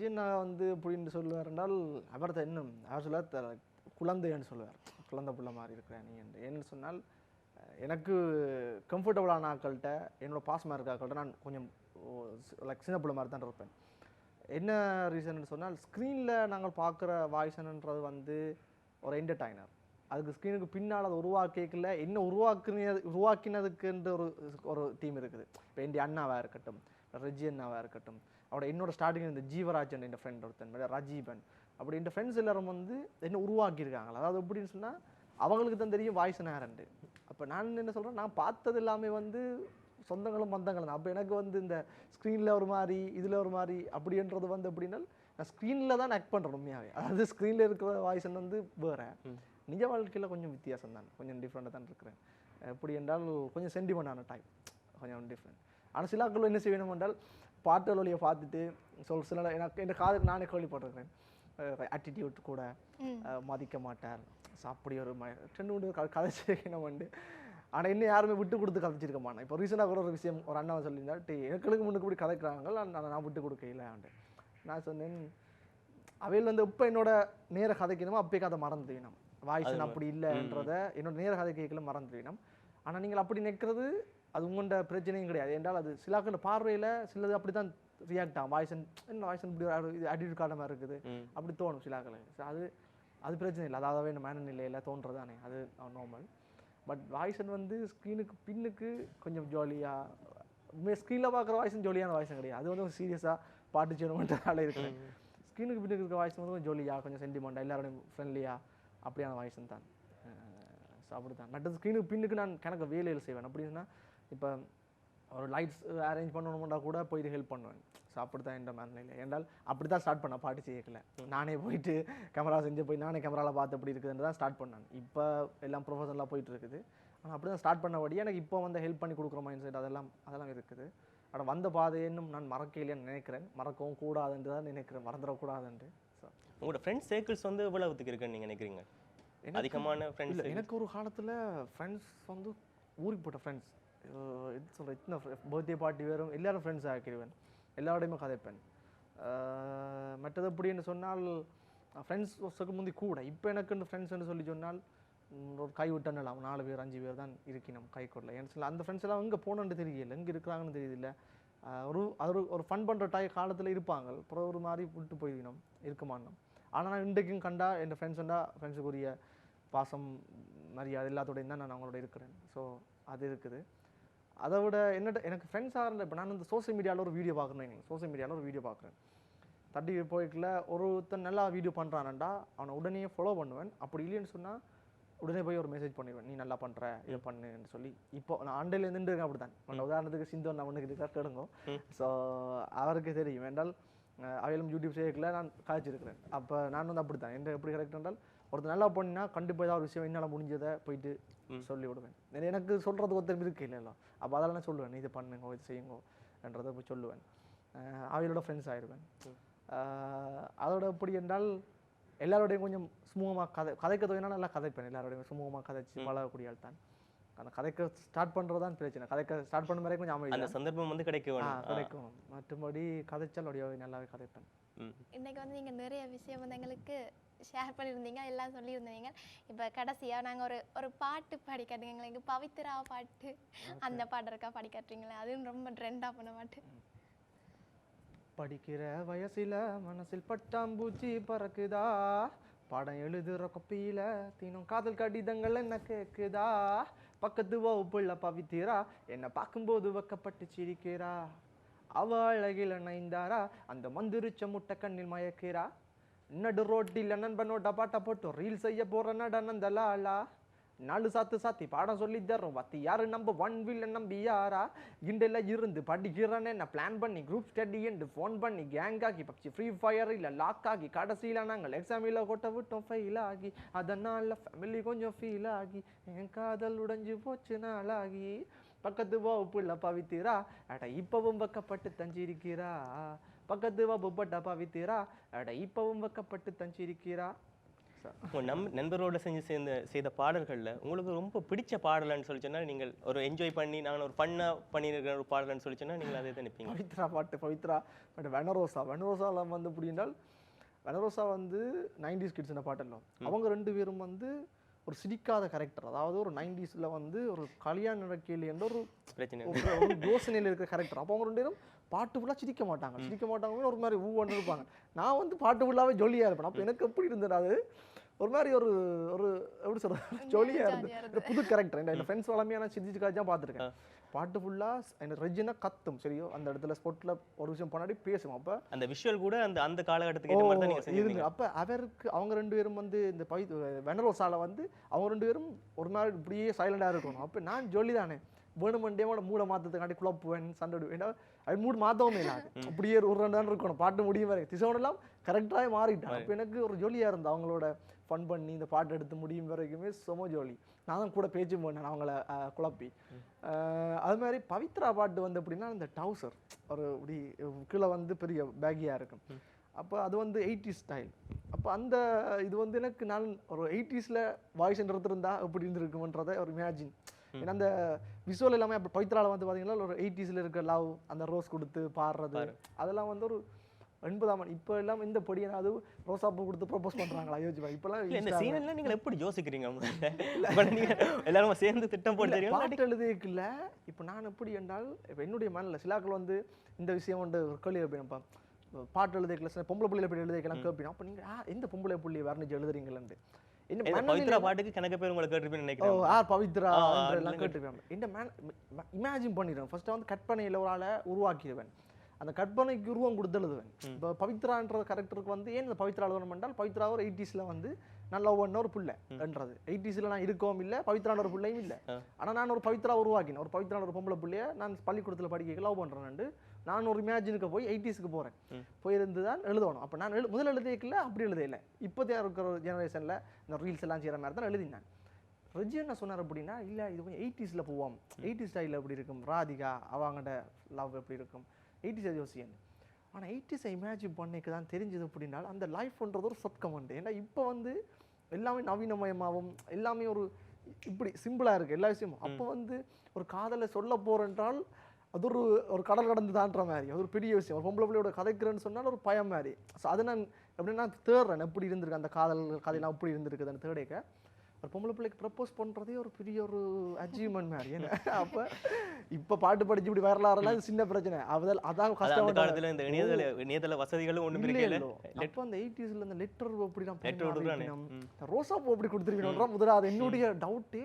அண்ணா வந்து எப்படின்னு சொல்லுவார் என்றால் அவர் தான் இன்னும் அவர் சொல்ல குழந்தைன்னு சொல்லுவார். குழந்தை பிள்ளை மாதிரி இருக்கிறேன் நீ என்று. ஏன்னு சொன்னால் எனக்கு கம்ஃபர்டபுளான ஆட்கள்கிட்ட என்னோடய பாசமாக இருக்க ஆட்கள்கிட்ட நான் கொஞ்சம் லைக் சின்ன பிள்ளை மாதிரி தான் இருப்பேன். என்ன ரீசன்னு சொன்னால் ஸ்க்ரீனில் நாங்கள் பார்க்குற வாய்ஸன்ன்றது வந்து ஒரு என்டர்டைனர். அதுக்கு ஸ்க்ரீனுக்கு பின்னால் அதை உருவாக்கிக்கல என்ன உருவாக்கினதுக்குன்ற ஒரு டீம் இருக்குது. இப்போ என் அண்ணாவாக இருக்கட்டும், ரெஜி அண்ணாவாக இருக்கட்டும், அவட என்னோட ஸ்டார்டிங் இந்த ஜீவராஜன் என்ற ஃப்ரெண்ட் ஒருத்தன் ராஜீவன் அப்படி இந்த ஃப்ரெண்ட்ஸ் எல்லாரும் வந்து என்ன உருவாக்கியிருக்காங்க. அதாவது எப்படின்னு சொன்னால் அவங்களுக்கு தான் தெரியும் வாய்ஸ் நேரண்டு. அப்போ நான் என்ன சொல்கிறேன், நான் பார்த்தது எல்லாமே வந்து சொந்தங்களும் பந்தங்களும் தான். அப்போ எனக்கு வந்து இந்த ஸ்க்ரீனில் ஒரு மாதிரி இதில் ஒரு மாதிரி அப்படின்றது வந்து எப்படின்னா நான் ஸ்க்ரீனில் தான் ஆக்ட் பண்ணுறேன் உண்மையாகவே. அதாவது ஸ்க்ரீனில் இருக்கிற வாய்ஸ் வந்து வேறு, நிஜ வாழ்க்கையில் கொஞ்சம் வித்தியாசம் தான், கொஞ்சம் டிஃப்ரெண்ட்டாக தான் இருக்கிறேன். எப்படி என்றால் கொஞ்சம் சென்டிமெண்டான டைப், கொஞ்சம் டிஃப்ரெண்ட். ஆனால் சிலாக்கள் என்ன செய்யணும் என்றால் பாட்டு வழியை பார்த்துட்டு சில எனக்கு என் காதுக்கு நானே கேள்விப்பட்டிருக்கிறேன், ஆட்டிடியூட் கூட மதிக்க மாட்டார். ஸோ அப்படி ஒரு ரெண்டு மூணு கதை செய்யணும் உண்டு. ஆனால் இன்னும் யாருமே விட்டு கொடுத்து கதைச்சிருக்க மாட்டேன். இப்போ ரீசெண்டாக கூட ஒரு விஷயம் ஒரு அண்ணாவை சொல்லியிருந்தால் எனக்கு முன்னுக்கு இப்படி கதைக்கிறாங்க, நான் விட்டு கொடுக்கல ஆண்டு. நான் சொன்னேன் அவையில் வந்து இப்போ என்னோட நேர கதை கேட்கணுமோ அப்பயே கதை மறந்து வேணும், வாய்ஸ் அப்படி இல்லைன்றதை என்னோட நேர கதை கேட்கல மறந்து வேணும். ஆனால் நீங்கள் அப்படி நிற்கிறது அது உங்களோட பிரச்சனையும் கிடையாது. என்றால் அது சிலாக்களோட பார்வையில் சிலது அப்படி தான் ரியாக்ட் ஆகும். வாய்ஸ் என்ன வாய்ஸ் இப்படி அடிட்டு காட்ட மாதிரி இருக்குது அப்படி தோணும் சிலாக்களை. ஸோ அது பிரச்சனை இல்லை, அதாவது என்ன மனநிலையில் தோன்றதானே, அது நார்மல். பட் வாய்ஸன் வந்து ஸ்க்ரீனுக்கு பின்னுக்கு கொஞ்சம் ஜாலியாக, ஸ்க்ரீனில் பார்க்குற வாய்ஸும் ஜாலியான வாய்ஸும் கிடையாது. அது வந்து சீரியஸாக பாட்டு செய்யணுமென்றதால இருக்கிறேன். ஸ்க்ரீனுக்கு பின்னுக்கு இருக்கிற வாய்ஸ் வந்து கொஞ்சம் ஜாலியாக, கொஞ்சம் சென்டிமெண்ட்டாக, எல்லாரோடையும் ஃப்ரெண்ட்லியாக அப்படியான வாய்ஸும் தான். ஸோ அப்படி தான். மற்ற ஸ்க்ரீனுக்கு பின்னுக்கு நான் கணக்கு வேலையில் செய்வேன். அப்படின்னா இப்போ ஒரு லைட்ஸ் அரேஞ்ச் பண்ணணும்னா கூட போயிட்டு ஹெல்ப் பண்ணுவேன். ஸோ அப்படி தான் என்ற மனநிலை. என்றால் அப்படி தான் ஸ்டார்ட் பண்ணேன் பாட்டு செய்யக்கல. நானே போயிட்டு கேமரா செஞ்சு போய் நானே கேமராவில் பார்த்து எப்படி இருக்குதுன்னு தான் ஸ்டார்ட் பண்ணேன். இப்போ எல்லாம் ப்ரொஃபஷனலாக போயிட்டு இருக்குது. ஆனால் அப்படி தான் ஸ்டார்ட் பண்ணபடியே எனக்கு இப்போ வந்து ஹெல்ப் பண்ணி கொடுக்குற மைண்ட் செட் அதெல்லாம் இருக்குது. ஆனால் வந்த பாதையை இன்னும் நான் மறக்கலைன்னு நினைக்கிறேன், மறக்கவும் கூடாதுன்னு தான் நினைக்கிறேன், மறந்துடக்கூடாதுன்ட்டு. ஸோ உங்களோட ஃப்ரெண்ட்ஸ் சர்க்கிள்ஸ் வந்து எவ்வளவுக்கு இருக்குன்னு நீங்கள் நினைக்கிறீங்க? அதிகமான ஃப்ரெண்ட்ஸ் எனக்கு ஒரு காலத்தில் ஃப்ரெண்ட்ஸ் வந்து ஊருக்கு போட்ட ஃப்ரெண்ட்ஸ் இது சொல்கிறேன், இத்தனை பர்த்டே பார்ட்டி வேறும் எல்லாரும் ஃப்ரெண்ட்ஸ் ஆக்கிடுவேன், எல்லாரோடையுமே கதைப்பேன். மற்றது எப்படின்னு சொன்னால் ஃப்ரெண்ட்ஸுக்கு முந்தி கூட இப்போ எனக்கு இந்த ஃப்ரெண்ட்ஸ்ன்னு சொல்லி சொன்னால் ஒரு கை விட்டனலாம் 4 பேர் 5 பேர் தான் இருக்கணும் கை கொடல. ஏன்னு சொல்ல அந்த ஃப்ரெண்ட்ஸ் எல்லாம் எங்கே போனோன்னு தெரியல, எங்கே இருக்கிறாங்கன்னு தெரியல. ஒரு ஃபன் பண்ணுற காலத்தில் இருப்பாங்க, அப்புறம் ஒரு மாதிரி விட்டு போயிடணும் இருக்க மாட்டோம். ஆனால் நான் இன்றைக்கும் கண்டா என் ஃப்ரெண்ட்ஸுக்குரிய பாசம் மரியாதை எல்லாத்தோடையும் தான் நான் அவங்களோட இருக்கிறேன். ஸோ அது இருக்குது. அதை விட எனக்கு ஃப்ரெண்ட்ஸ் ஆகல. இப்போ நான் இந்த சோஷியல் மீடியாவில் ஒரு வீடியோ பார்க்குறேன், தட்டி போய்க்கல ஒருத்தன் நல்லா வீடியோ பண்ணுறானண்டா அவனை உடனே ஃபாலோ பண்ணுவேன். அப்படி இல்லைன்னு சொன்னால் உடனே போய் ஒரு மெசேஜ் பண்ணிடுவேன், நீ நல்லா பண்ணுற இதை பண்ணுன்னு சொல்லி. இப்போ நான் ஆண்டையிலேருந்து இருக்கேன் அப்படி தான். உதாரணத்துக்கு சிந்து நான் ஒன்றுக்கு இருக்கா கேளுங்க. ஸோ அவருக்கு தெரியும் என்றால் அவையிலும் யூடியூப் செய்யக்கல நான் காய்ச்சிருக்கிறேன். அப்போ நான் வந்து அப்படி தான் என்ன எப்படி கரெக்ட் என்றால் ஒருத்தர் நல்லா பண்ணினா கண்டிப்பாக ஏதாவது ஒரு விஷயம் என்னால் முடிஞ்சதை போயிட்டு சொல்லி விடுவேன். எனக்கு சொல்கிறது ஒருத்தர் இருக்கு இல்லைல்ல, அப்போ அதெல்லாம் நான் சொல்லுவேன், இது பண்ணுங்க இது செய்யுங்கோ என்றதை போய் சொல்லுவேன். அவையோட ஃப்ரெண்ட்ஸ் ஆயிடுவேன். அதோட எப்படி என்றால் எல்லாரோடையும் கொஞ்சம் சுமூகமாக கதைக்க தோயினா நல்லா கதைப்பேன், எல்லாரோடையும் சுமூகமாக கதைச்சி பழகக்கூடிய ஆள் தான். அந்த கதைக்க ஸ்டார்ட் பண்ணுறது தான் பிரச்சனை, கதைக்க ஸ்டார்ட் பண்ண மாதிரி கொஞ்சம் அமைதி, அந்த சந்தர்ப்பம் வந்து கிடைக்கும். மற்றபடி கதைச்சால் அப்படியே நல்லாவே கதைப்பேன். இன்னைக்கு வந்து நீங்கள் நிறைய விஷயம் வந்து எங்களுக்கு ஷேர் பண்ணியிருந்தீங்க, எல்லாம் சொல்லியிருந்தீங்க. இப்போ கடைசியாக நாங்கள் ஒரு பாட்டு பாடி காட்டுங்க எங்களுக்கு, பவித்ரா பாட்டு, அந்த பாட்டு இருக்கா பாடி காட்டுறீங்களா? அதுவும் ரொம்ப ட்ரெண்டாக பண்ண பாட்டு. படிக்கிற வயசில் மனசில் பட்டாம்பூச்சி பறக்குதா, பாடம் எழுதுற கொப்பியில் தீனும் காதல் கடிதங்கள் என்ன கேட்குதா, பக்கத்து வகுப்புள்ள பவித்ரா என்னை பார்க்கும்போது வைக்கப்பட்டு சிரிக்கிறா, அவ அழகில நைந்தாரா அந்த மந்திரிச்ச முட்டை கண்ணில் மயக்கிறா, நடு ரோட்டில் நண்பனோட பாட்டை போட்டு ரீல் செய்ய போற நடனந்தலாளா, 4 சாத்தி பாடம் சொல்லி தர்றோம் வத்தி யாரு நம்ம 1 வில்ல நம்பி யாரா, இண்டெல்லாம் இருந்து படிக்கிறேன்னு நான் பிளான் பண்ணி குரூப் ஸ்டடி என்று ஃபோன் பண்ணி கேங் ஆகி பப்ஜி ஃப்ரீ ஃபயர் இல்லை லாக் ஆகி கடைசியில் நாங்கள் எக்ஸாமில் கொட்ட விட்டோம் ஃபெயில் ஆகி, அதனால ஃபேமிலி கொஞ்சம் ஃபீல் ஆகி என் காதல் உடைஞ்சு போச்சு நாளாகி, பக்கத்து வகுப்புள்ள பவித்ரா அட இப்பவும் வைக்கப்பட்டு தஞ்சிருக்கிறா, பக்கத்து வகுப்பட்ட பவித்ரா அட இப்பவும் வைக்கப்பட்டு தஞ்சிருக்கிறா. நண்பரோட செய்த பாடல்களில் உங்களுக்கு ரொம்ப பிடிச்ச பாடல்னு சொல்லி சொன்னால் நீங்கள் ஒரு என்ஜாய் பண்ணி நாங்கள் ஒரு ஃபன்னாக பண்ணியிருக்கிற ஒரு பாடல்னு சொல்லி சொன்னால் நீங்கள் அதை தான் நிற்பீங்க? பவித்ரா பாட்டு, பவித்ரா பட் வெனரோசாவில் வந்து எப்படின்னா வெனரோசா வந்து 90s கிட்ஸ்ன பாட்டெல்லாம் அவங்க 2 பேரும் வந்து ஒரு சிரிக்காத கேரக்டர், அதாவது ஒரு 90s வந்து ஒரு கல்யாண நடக்கையில் என்ற ஒரு பிரச்சனை ஒரு யோசனையில் இருக்கிற கேரக்டர். அப்போ அவங்க 2 பேரும் பாட்டு ஃபுல்லாக சிரிக்க மாட்டாங்க, ஒரு மாதிரி ஊன்னு இருப்பாங்க. நான் வந்து பாட்டு ஃபுல்லாகவே ஜொலியாக இருப்பேன். அப்போ எனக்கு எப்படி இருந்தது, அது ஒரு மாதிரி ஒரு எப்படி சொல்கிறது ஜொலியாக இருந்தது, புது கேரக்டர். என் ஃப்ரெண்ட்ஸ் வளமையாக நான் சிரிச்சு காய்ச்சி தான் பார்த்துருக்கேன். பாட்டு ஃபுல்லாக எனக்கு ரெஜினா கத்தும் சரியோ அந்த இடத்துல ஸ்பாட்டில் ஒரு விஷயம் பண்ணாடி பேசும். அப்போ அந்த விஷுவல் கூட அந்த அந்த காலகட்டத்துக்கு ஏற்ற மாதிரி தான் நீங்க செஞ்சீங்க. அப்போ அவருக்கு அவங்க 2 பேரும் வந்து இந்த வெனரோசால வந்து அவங்க 2 பேரும் ஒரு நாள் இப்படியே சைலண்டாக இருக்கணும். அப்போ நான் ஜொல்லி தானே வேணுமண்டேவோட மூட மாற்றத்துக்காண்டி குழப்புவேன் சண்டை ஏன்னா அது மூடு மாற்றவும் இல்லாது அப்படியே ஒரு 2 நாள் இருக்கணும் பாட்டு முடியும் வரை திசோனெல்லாம் கரெக்டாக மாறிட்டான். அப்போ எனக்கு ஒரு ஜொலியாக இருந்தது அவங்களோட ஃபன் பண்ணி இந்த பாட்டு எடுத்து முடியும் வரைக்குமே சும ஜோலி. நான் தான் கூட பேச்சு போனேன் அவங்கள குழப்பி. அது மாதிரி பவித்ரா பாட்டு வந்து எப்படின்னா இந்த டவுசர் ஒரு இப்படி கீழே வந்து பெரிய பேக்கியாக இருக்கும். அப்போ அது வந்து 80s ஸ்டைல். அப்போ அந்த இது வந்து எனக்கு நான் ஒரு 80ஸ்ல வாய்ஸ் எடுத்திருந்தா எப்படி இருந்திருக்குமன்றதை ஒரு இமேஜின். ஏன்னா அந்த விசுவல் எல்லாமே அப்போ பவித்ராவில் வந்து பார்த்தீங்கன்னா ஒரு 80ஸ்ல இருக்க லவ் அந்த ரோஸ் கொடுத்து பாடுறது அதெல்லாம் வந்து ஒரு 80ஆம் ஆண்டு. இப்போ எல்லாம் இந்த பொடியை அது ரோசா பூ கொடுத்து ப்ரொபோஸ் பண்ணுறாங்களா யோசிப்பா. இப்போலாம் இந்த சீனெல்லாம் நீங்கள் எப்படி யோசிக்கிறீங்க? நீங்கள் எல்லாரும் சேர்ந்து திட்டம் போட்டு தெரியும் பாட்டு எழுதிக்கல. இப்போ நான் எப்படி என்றால் இப்போ என்னுடைய மனநிலை சிலாக்கள் வந்து இந்த விஷயம் வந்து ஒரு கேள்வி வைப்பேன்ப்பா. பாட்டு எழுதிக்கல பொம்பளை புள்ளியில் எப்படி எழுதிக்கலாம் கேட்பீங்க. அப்போ நீங்கள் எந்த பொம்பளை புள்ளி வர்ணிச்சு எழுதுறீங்களேன்ட்டு பவித்ரா பாட்டுக்கு கணக்கு பேர் உங்களை கேட்டிருப்பேன்னு நினைக்கிறேன். பவித்ரா எல்லாம் கேட்டிருப்பேன். இந்த இமேஜின் பண்ணிடுவேன். ஃபர்ஸ்ட் வந்து கற்பனையில் ஒரு ஆளை உருவாக்கிடுவேன். அந்த கற்பனைக்கு உருவம் கொடுத்து எழுதுவேன். இப்போ பவித்ரான்ற கேரக்டருக்கு வந்து ஏன் இந்த பவித்ரா எழுதணும் என்றால் பவித்ரா ஒரு 80ஸ்ல வந்து நான் லவ் பண்ண ஒரு பிள்ளைன்றது 80ஸ்ல நான் இருக்கவும் இல்லை பவித்ரான ஒரு பிள்ளையும் இல்லை. ஆனால் நான் ஒரு பவித்ரா உருவாக்கினேன். ஒரு பவித்ரான ஒரு பொம்பளை பிள்ளைய நான் பள்ளிக்கூடத்தில் படிக்க லவ் பண்ணுறேன். நான் ஒரு இமேஜினுக்கு போய் 80ஸ்க்கு போகிறேன். போயிருந்து தான் எழுதணும். அப்போ நான் முதல் எழுதிக்கல அப்படி எழுதையில. இப்போதைய இருக்கிற ஜெனரேஷனில் இந்த ரீல்ஸ் எல்லாம் செய்கிற மாதிரி தான் எழுதினேன். ரெஜி என்ன சொன்னார் அப்படின்னா இல்லை இது கொஞ்சம் 80ஸ்ல போவோம். 80s ஸ்டைலில் எப்படி இருக்கும் ராதிகா அவங்கள்ட லவ் எப்படி இருக்கும் 80s யோசியன். ஆனால் 80s இமேஜின் பண்ணிக்கு தான் தெரிஞ்சது அப்படின்னா அந்த லைஃப்ன்றது ஒரு சத்கமண்டு. ஏன்னா இப்போ வந்து எல்லாமே நவீனமயமாகவும் எல்லாமே ஒரு இப்படி சிம்பிளாக இருக்குது எல்லா விஷயமும். அப்போ வந்து ஒரு காதலை சொல்ல போகிறேன்றால் அது ஒரு கடல் கடந்து தான்ற மாதிரி அது ஒரு பெரிய விஷயம். ஒரு பொம்பளை பிள்ளையோட கதைக்கிறேன்னு சொன்னால் ஒரு பயம் மாதிரி. ஸோ அதை நான் எப்படின்னா தேடுறேன் எப்படி இருந்திருக்கு அந்த கதையெல்லாம் எப்படி இருந்திருக்கு அந்த தேடைக்க. ஒரு பொம்பளை பிள்ளைக்கு ப்ரப்போஸ் பண்ணுறதே ஒரு பெரிய ஒரு அச்சீவ்மெண்ட் மாதிரி. ஏன்னா அப்போ இப்போ பாட்டு படிச்சு இப்படி வரலாறுலாம் சின்ன பிரச்சனை அதான் கஷ்டம். காலத்தில் இந்த இணையதள வசதிகளும் ஒன்றும் இல்லை. அப்போ அந்த 80ஸ்ல அந்த லெட்டர் அப்படிலாம் ரோசா பூ அப்படி கொடுத்துருப்பீங்க முதலாவது என்னுடைய டவுட்டு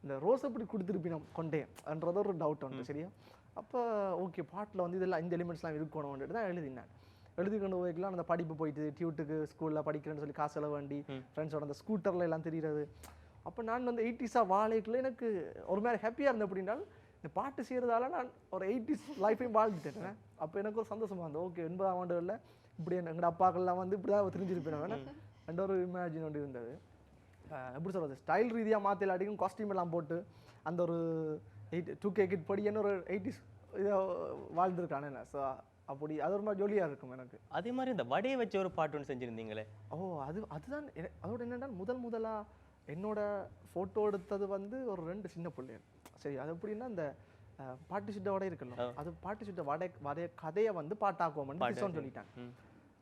இந்த ரோஸ் அப்படி கொடுத்துருப்பீங்க கொண்டேன்றது ஒரு டவுட் உண்டு சரியா. அப்போ ஓகே பாட்டில் வந்து இதெல்லாம் இந்த எலிமெண்ட்ஸ்லாம் இருக்கணும்ன்ட்டு தான் எழுதினேன். எழுதி கொண்டு போய்க்கலாம் அந்த படிப்பு போயிட்டு டியூட்டுக்கு ஸ்கூலில் படிக்கிறேன்னு சொல்லி காசு செலவு வேண்டி ஃப்ரெண்ட்ஸோட அந்த ஸ்கூட்டரில் எல்லாம் தெரிகிறது. அப்போ நான் வந்து 80s வாழைக்குள்ள எனக்கு ஒரு மாதிரி ஹாப்பியாக இருந்தேன். அப்படின்னால் இந்த பாட்டு செய்கிறதால நான் ஒரு 80s லைஃபையும் வாழ்ந்துட்டேன். அப்போ எனக்கு ஒரு சந்தோஷமாக இருந்தது. ஓகே 80ஆம் ஆண்டுகளில் இப்படி எங்களோட அப்பாக்கள்லாம் வந்து இப்படி தான் தெரிஞ்சிருப்பேன் வேணா என்ற ஒரு இமேஜின் ஒன்று இருந்தது. எப்படி சொல்கிறது ஸ்டைல் ரீதியாக மாற்றி அடிக்கும் காஸ்டியூம் எல்லாம் போட்டு அந்த ஒரு 2K கிட் படின்னு ஒரு 80s இதை வாழ்ந்துருக்கானே. ஸோ அப்படி அது ஒரு மாதிரி ஜொலியாக இருக்கும் எனக்கு. அதே மாதிரி இந்த வடையை வச்சு ஒரு பாட்டு ஒன்று செஞ்சுருந்தீங்களே. அதுதான் அதோட என்னென்னா முதலாக என்னோட ஃபோட்டோ எடுத்தது வந்து ஒரு 2 சின்ன பிள்ளைகள் சரி. அது எப்படின்னா இந்த பாட்டு சுட்ட வடை இருக்குல்ல அது பாட்டு சுட்ட வடை கதையை வந்து பாட்டாக்குவோம்னு சொல்லிட்டாங்க.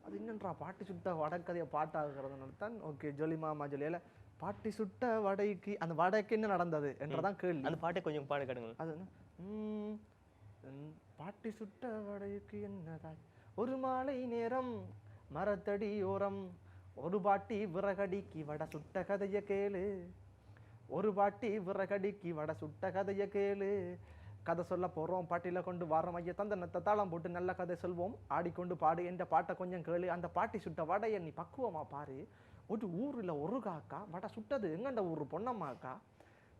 அது என்னன்றா பாட்டு சுட்ட வடை கதையை பாட்டாக்குறதுனால தான் ஓகே ஜொலி மாமா ஜொலியில் பாட்டி சுட்ட வடைக்கு அந்த வடைக்கு என்ன நடந்தது என்றதான் கேள்வி. அந்த பாட்டை கொஞ்சம் பாட கேளுங்க. அது பாட்டி சுட்ட வடைக்கு என்னதாய் ஒரு மாலை நேரம் மரத்தடி ஓரம் ஒரு பாட்டி விறகடிக்கு வடை சுட்ட கதைய கேளு ஒரு பாட்டி விறகடிக்கு வடை சுட்ட கதைய கேளு கதை சொல்ல போகிறோம் பாட்டியில் கொண்டு வாரம் ஐயா தந்த தாளம் போட்டு நல்ல கதை சொல்வோம் ஆடிக்கொண்டு பாடு என்ற பாட்டை கொஞ்சம் கேளு அந்த பாட்டி சுட்ட வடையை நீ பக்குவமா பாரு ஒரு ஊரில் ஒரு காக்கா வடை சுட்டது எங்கண்ட ஊர் பொன்னம்மாக்கா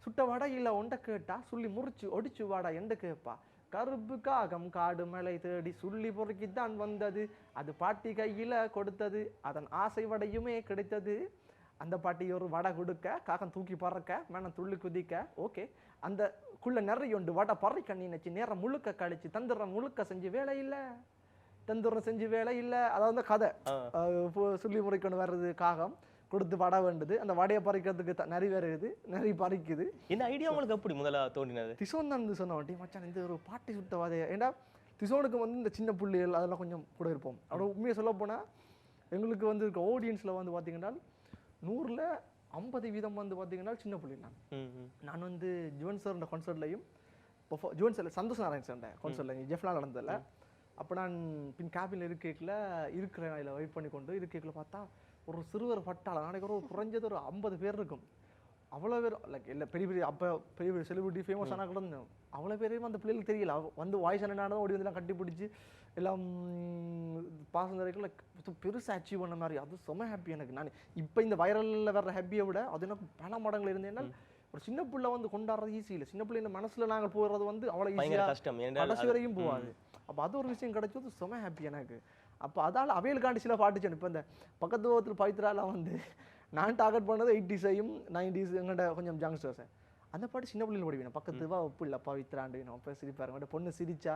சுட்ட வடையில் ஒன்றை கேட்டா சொல்லி முறிச்சு ஒடிச்சு வாடா எந்த கேட்பா கருப்பு காகம் காடு மலை தேடி சொல்லி பொறுக்கித்தான் வந்தது அது பாட்டி கையில் கொடுத்தது அதன் ஆசை வடையுமே கிடைத்தது அந்த பாட்டி ஒரு வடை கொடுக்க காகம் தூக்கி பறக்க மேனம் துள்ளி குதிக்க ஓகே அந்த குள்ள நிறைய உண்டு வடை பறக்க நினைச்சு நேரம் முழுக்க கழிச்சு தந்துடுற முழுக்க செஞ்சு வேலை இல்லை தந்துடுற செஞ்சு வேலை இல்லை. அதாவது கதை சொல்லி முறைக்கொண்டு வர்றது காகம் கொடுத்து வடை வேண்டுது அந்த வடையை பறிக்கிறதுக்கு நிறைய வருது நிறைய பறிக்குது. இந்த ஐடியா உங்களுக்கு எப்படி முதல்ல தோன்றினது? திசோன் தான் சொன்ன வாட்டி மச்சான் இந்த ஒரு பாட்டி சுட்ட வதையை ஏன்னா திசோனுக்கு வந்து இந்த சின்ன புள்ளிகள் அதெல்லாம் கொஞ்சம் கூட இருப்போம். அப்படி உண்மையை சொல்ல போனால் எங்களுக்கு வந்து இருக்க ஆடியன்ஸில் வந்து பார்த்தீங்கன்னா 100ல் 50% வந்து பார்த்தீங்கன்னா சின்ன புள்ளி. நான் வந்து ஜுவன் சார் கான்சர்ட்லையும் ஜுவன் சார் சந்தோஷ் நாராயண் சார் கான்சர்ட்ல ஜெஃப்லாம் நடந்ததில்ல. அப்போ நான் பின் கேபினில் இருக்கிறேன் அதில் வெயிட் பண்ணி கொண்டு இருக்கைக்குள்ள பார்த்தா ஒரு சிறுவர் பட்டாளம் நாளைக்கு ஒரு குறைஞ்சது ஒரு 50 பேர் இருக்கும். அவ்வளோ பேர் லைக் இல்லை பெரிய பெரிய அப்போ பெரிய பெரிய செலிபிரிட்டி ஃபேமஸ் ஆனால் கூட அவ்வளோ பேரையும் அந்த பிள்ளைகளுக்கு தெரியல வந்து வாய்ஸ் என்னன்னா ஓடி வந்து எல்லாம் கட்டி பிடிச்சி எல்லாம் பாசம் வரைக்கும் லைக் பெருசாக அச்சீவ் பண்ண மாதிரி அது செம ஹாப்பி எனக்கு. நான் இப்போ இந்த வைரலில் வர்ற ஹாப்பியை விட அது எனக்கு பல மடங்கள் இருந்தேன்னா ஒரு சின்ன பிள்ளை வந்து கொண்டாடுறது ஈஸி இல்லை. சின்ன பிள்ளை மனசில் நாங்கள் போடுறது வந்து அவ்வளோ ஈஸியாக கஷ்டம் கடைசி வரைக்கும் போகாது. அப்போ அது ஒரு விஷயம் கிடைச்சது செம ஹாப்பி எனக்கு. அப்போ அதால் அவைகளுக்காண்டி சில பாட்டுச்சேன். இப்போ இந்த பக்கத்து பக்கத்தில் பவித்ராலாம் வந்து நான் டார்கெட் பண்ணது 80s 90s எங்கள்கிட்ட கொஞ்சம் ஜங்ஸ்டர்ஸை அந்த பாட்டு சின்ன பிள்ளைகள் படிவேன். பக்கத்து வா ஒப்பு இல்லை பவித்ராண்டு வேணும் அப்போ சிரிப்பாருங்க பொண்ணு சிரிச்சா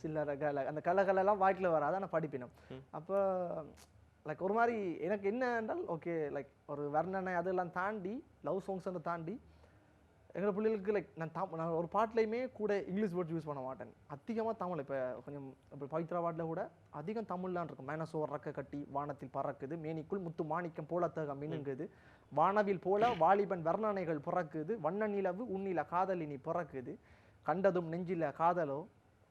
சில்லற கலை அந்த கலகலெல்லாம் வாய்க்கில் வராது நான் படிப்பினோம். அப்போ லைக் ஒரு மாதிரி எனக்கு என்ன என்றால் ஓகே லைக் ஒரு வர்ணனை அதெல்லாம் தாண்டி லவ் சாங்ஸ் தாண்டி எங்கள் பிள்ளைகளுக்கு லைக் நான் ஒரு பாட்டுலையுமே கூட இங்கிலீஷ் வேர்ட்ஸ் யூஸ் பண்ண மாட்டேன். அதிகமாக தமிழ் இப்போ கொஞ்சம் இப்போ பவித்ரா பாட்டில் கூட அதிகம் தமிழ்லாம் இருக்கும். மேனசோர் ரக்க கட்டி வானத்தில் பறக்குது மேனிக்குள் முத்து மாணிக்கம் போலத்தகம் மினுங்குது வானவில் போல வாலிபன் வர்ணனைகள் பிறக்குது வண்ண நிலவு உன்னில காதலினி பிறக்குது கண்டதும் நெஞ்சில காதலோ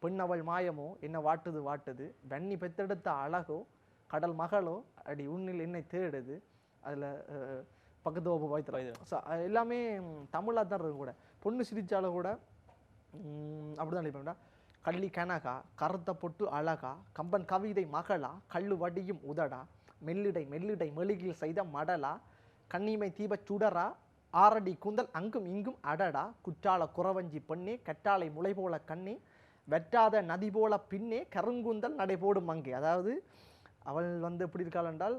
பெண்ணவள் மாயமோ என்ன வாட்டுது வாட்டுது வெண்ணி பெத்தெடுத்த அழகோ கடல் மகளோ அடி உன்னில் என்னை தேடுது அதில் பக்கத்து வகுப்பு பவித்ரா எல்லாமே தமிழாக தான் இருக்கும். கூட பொண்ணு சிரிச்சாலும் கூட அப்படிதான் நினைப்பேன்டா. கள்ளி கனகா கருத்த பொட்டு அழகா கம்பன் கவிதை மகளா கல்லு வடியும் உதடா மெல்லிடை மெல்லிடை மெழுகில் செய்த மடலா கண்ணிமை தீபச் சுடரா ஆரடி கூந்தல் அங்கும் இங்கும் அடடா குற்றால குறவஞ்சி பெண்ணே கற்றாழை முளை போல கண்ணே வெட்டாத நதி போல பின்னே கருங்குந்தல் நடைபோடும் அங்கே. அதாவது அவள் வந்து எப்படி இருக்காள் என்றால்